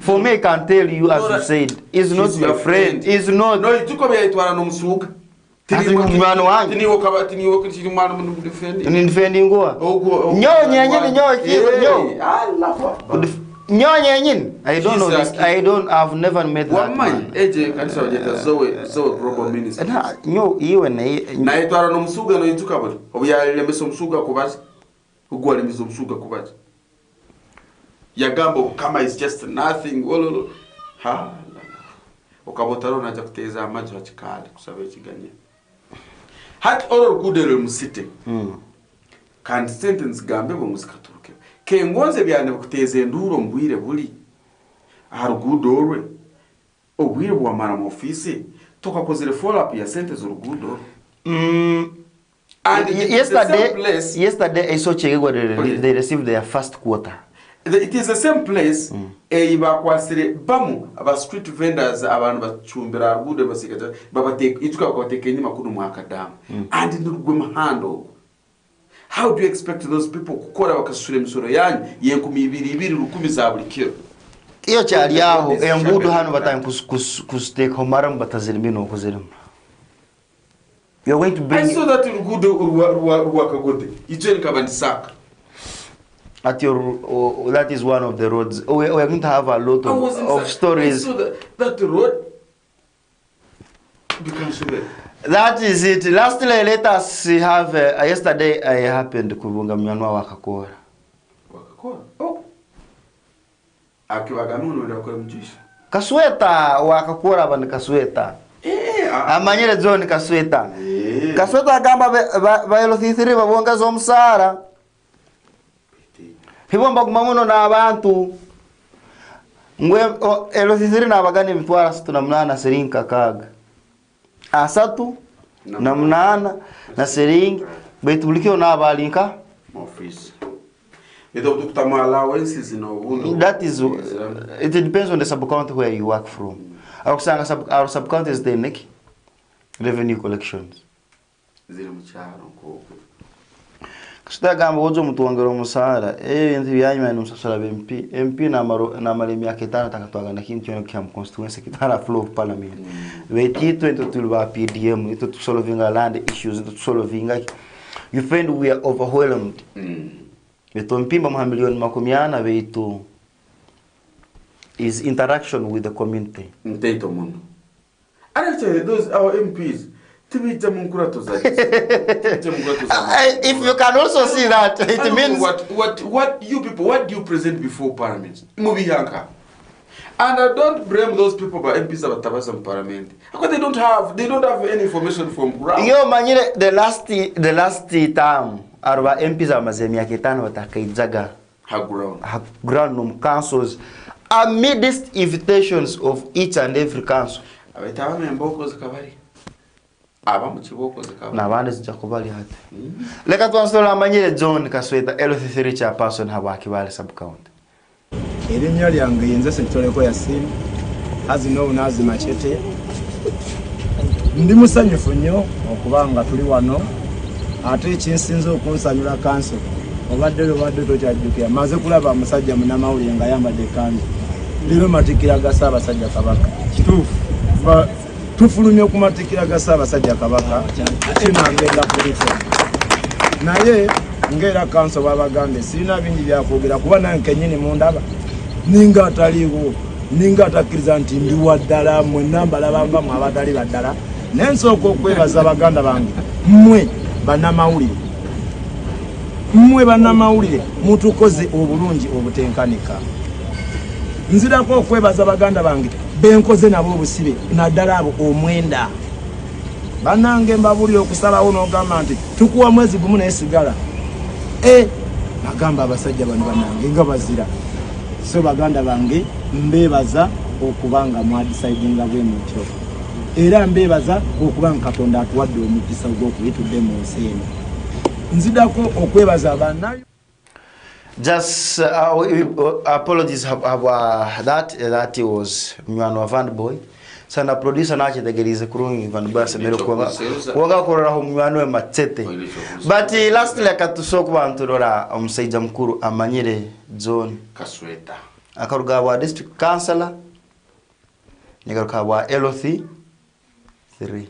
For me I can tell you as you said is not your friend. Is not. No ituko byayitwara no musuka. Mwana wangu Nindifendi nguwa Nyonye nyini I don't know this. I've never met that man. Eje kanisa wajeta zoe global minister. Nyo iwe na itwara no musuga no yituka bali obuyalile meso musuga kubaza ugwale mizo musuga kubaza Yagambo kama is just nothing ha ukabotaro naja kuteza amaji hachikali kusaba ekiganye hati oro rugudere musite kandi sentence gambe bo musikaturuke kengonze byane kuteza enduro mbwire buli harugudorwe obwire bwamara mu office tokakozere follow up ya sentence urugudo and yesterday I saw Chegwa they received their first quarter. It is the same place bakwasire bamu aba street vendors abantu bacumbira rugudo basigata babateka ituka bakoteka nyuma kuno mwaka damu and nurugwe mahando. How do you expect those people kukora bakasure misoro yanyu yenkumi 200 rukumi za buri kiro? Iyo cyari yaho engudu hano batanye kustake homaram batazirimo kozerimo. You are going to bring I saw that rugudo ruwakagode ijeni kabandisaka. At your that is one of the roads. We are going to have a lot of stories. I saw that road becomes super. That is it. Lastly, let us have yesterday I happened kubunga myanwa wakakora. Wakakora. Oh. Akiwaganuno ndio kwa mjisha. Kasweta wakakora bana kasweta. Amanyere zone kasweta. Kasweta gamba bayelo thithiri babonga zo msara. Hibomba kumamuno na abantu. Ngwe elo thithiri na bagani mitwara 68 sirinka kaga. Asatu na mnana na siringi betubulikio na abalinka office. That is it depends on the sub county where you work from. Our sub county is the NEC revenue collections. Kustagamba wozo mtuangero musara bintu byanyuma n'umusasara MP na malemi yaketana takatwaga na kintu cyo kya constituency kitara flow of parliament wetito into tulba PDM into to solving land issues into solving you find we are overwhelmed weto mpimba milioni 10 wetu is interaction with the community mteto mundo actually those our MPs if you can also see that it means what you people, what do you present before parliament? And I don't blame those people by MPs of Tabasam parliament because they don't have any information from ground. Yo manyire the last term arba MPs amazemi yaketano watakaizaga ground num councils amidst invitations of each and every council. Abetawa memboko zakabari. Na bande sijakubali hata. Leka tuansola amanyire John Kasweta LC3 chairperson habaki bale sub county. Erinnya lyange yenze Sekitoleko Yasin azino unazi machete. Ndi musanyufu nnyo okubanga tuli wano ate ekinsinze okunsanyula kanso obadde tokyajjukira maze kulaba musajja munamawulire nga yambadde kanzu lero matikira ga Ssaabasajja Kabaka kituufu tufulumye okumatikira ga Ssaabasajja Kabaka kinagenda kulifuna naye ngera kanso babagambe sirina bingi byakwogera kuba nange kenyini mundaba ninga ataliwo ninga atakkiriza nti ndi waddala mwe nambalabanga mu abatali baddala nensooka okwebaza baganda bange mmwe bannamawulire mutukoze obulungi obutenkanika nzirako okwebaza baganda bange benkoze nabo obusibe naddala abo omwenda bannange mbabulire okusalawo n'ogamba nti tukuwa mwezi gumu nesigala bagamba abasajja bano bannange nga bazira so baganda bange mbebaza okubanga mwadisaidinga bwe mutyo era mbebaza okubanga Katonda atuwadde omukisa gw'okuyitudde mu nsi eno nzidako okwebaza bannayo. Just apologies that was Mwana Van Boy. Sana producer nache tegerize kurungi Van Boy semero kwa korora ho Mwana matete. But lastly akatusoko banturora omusajja mukuru amanyire John Kasweta. Akaruga wa district councillor nikaruka wa LOC 3.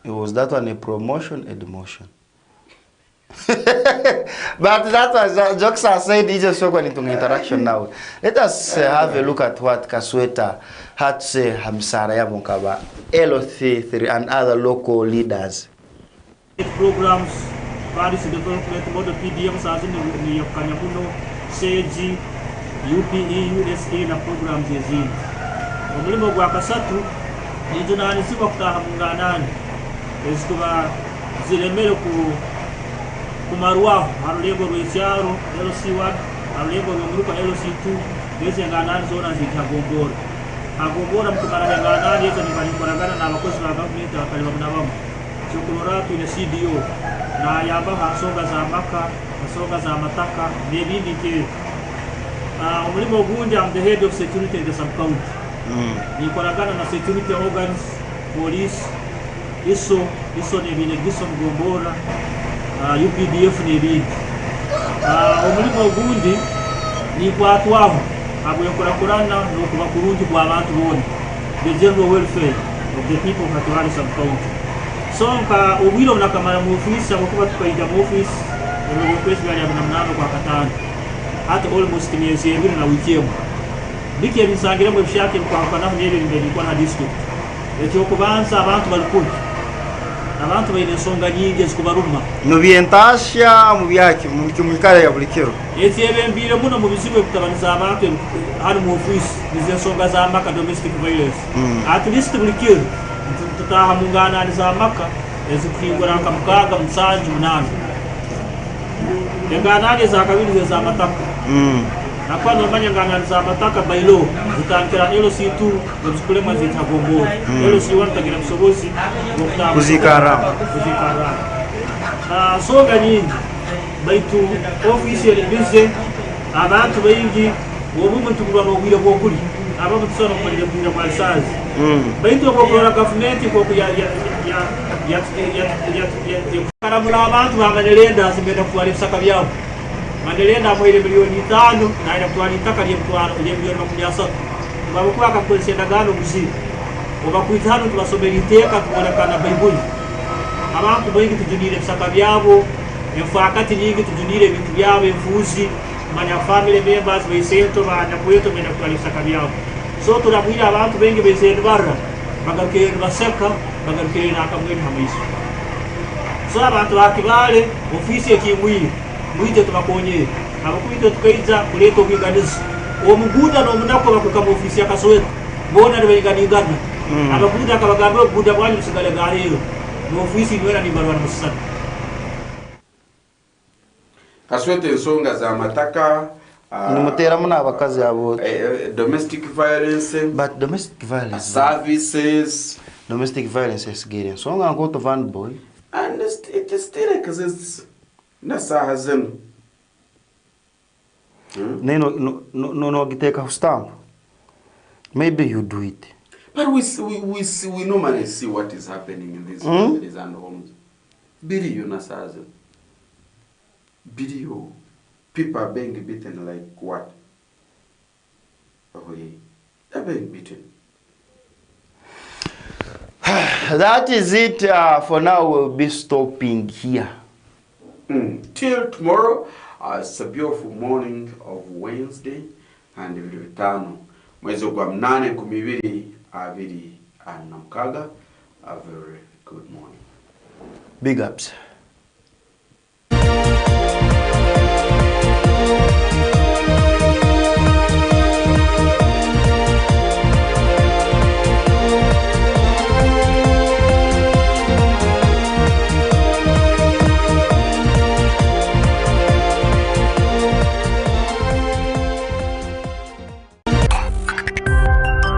It was that one a promotion and demotion. But that was jokes aside, he just spoke into interaction now. Let us have a look at what Kasweta had to say Hamsara Yabunkaba, LOC3 and other local leaders. Programs, various development model PDMs as in the Kanyabuno, CG, UPE, USA, and programs is in. omulimo gwa kasatu nijunanisibwa kutaha mu nganani ezikuba ziremere ku marwaho harulengo rw'ekyaro LC1 harulengo rw'omuruka LC2 ngeze nganani zona zitagombora agombora mukumara nganani yezo nibanyikoragana n'abakozi ba gavumenti bakaliba munabamu kyokulora twine CDO nayamba hasonga za maka hasonga za mataka n'ebindi nk'ebyo omulimo ogundi am the head of security in the sub-county nikoragana na security organs police iso n'ebindi giso mugombora UPDF n'ebindi omulimo ogundi nikwatwaho agwenkurakurana n'okuba kurungi kw'abantu bona the general welfare of the people of Katwale sub-county so nka obwire obunakamara mu office abakuba tukaija mu office eby'okwezi byali 28 kwa katano hata almost myezi 2 na wiki emu biki ebisangire mu bishake bikwakanaho n'ebyo bimbere kwa na district ekyokubanza abantu balikulu abantu baine ensonga nyingi ezikubaruma nubyentasya mu byaki mu kimikara ya bulikiro ekyebembire muno mu bizibu ebitabaniza abantu hano mu office nizo ensonga za maka domestic violence at least bulikiro tutaha mu nganani za maka ezikufingura nka 6 7 8 enganani za kabiri za mataka nakwa nomanya nganani za mataka bailo zitankira LC2 zikulema zitagombora LC1 tagira musobozi kuzikara songa nyingi baitu official bize abantu bayingi wobumuntu kuba n'obwire bw'okuli abamu tusona okulira bwire bwa sazi baitu okulora gavumenti ko karamula abantu bamanelenda zigenda kutwala ebisaka byabo manelenda amwire miliyoni 5 naira kutwala itaka ly'emutwalo ly'emiliyoni 30 babukuba akakozesa endagaano buzibu obakwita hano tubasomera iteeka tubonekana bayibuli abantu baingi tujunire ebisaka byabo enfakati nyingi tujunire ebintu byabo enfuuzi manya family members baisento banyakweto benda kutwala ebisaka byabo so turabwire abantu bengi baisendo barra bagarukire baseka bagarukire n'akamwene hamaiso so abantu bakibale ofisi ekingwire mwite tubakonyere abakwite tukaiza kuleta obwiganizi omuguda n'omunako bakuka mu ofisi ya Kasweto bona nibayiganingana abaguda akabagambe obuguda bwanyu busigale galeero mu ofisi niwera nibarwana musana Kasweto ensonga za mataka nimutera muna abakazi abo domestic violence but domestic violence services domestic violence is getting ensonga nkoto van boy and it is still exists nasaha zenu neno no giteka stamp maybe you do it but we normally see what is happening in these families and homes video nasaha zenu video people are being beaten like what? They're being beaten. That is it for now. We'll be stopping here. Till tomorrow, it's a beautiful morning of Wednesday, and we'll return. Mwezi kwa 8-12 a very good morning. Big ups.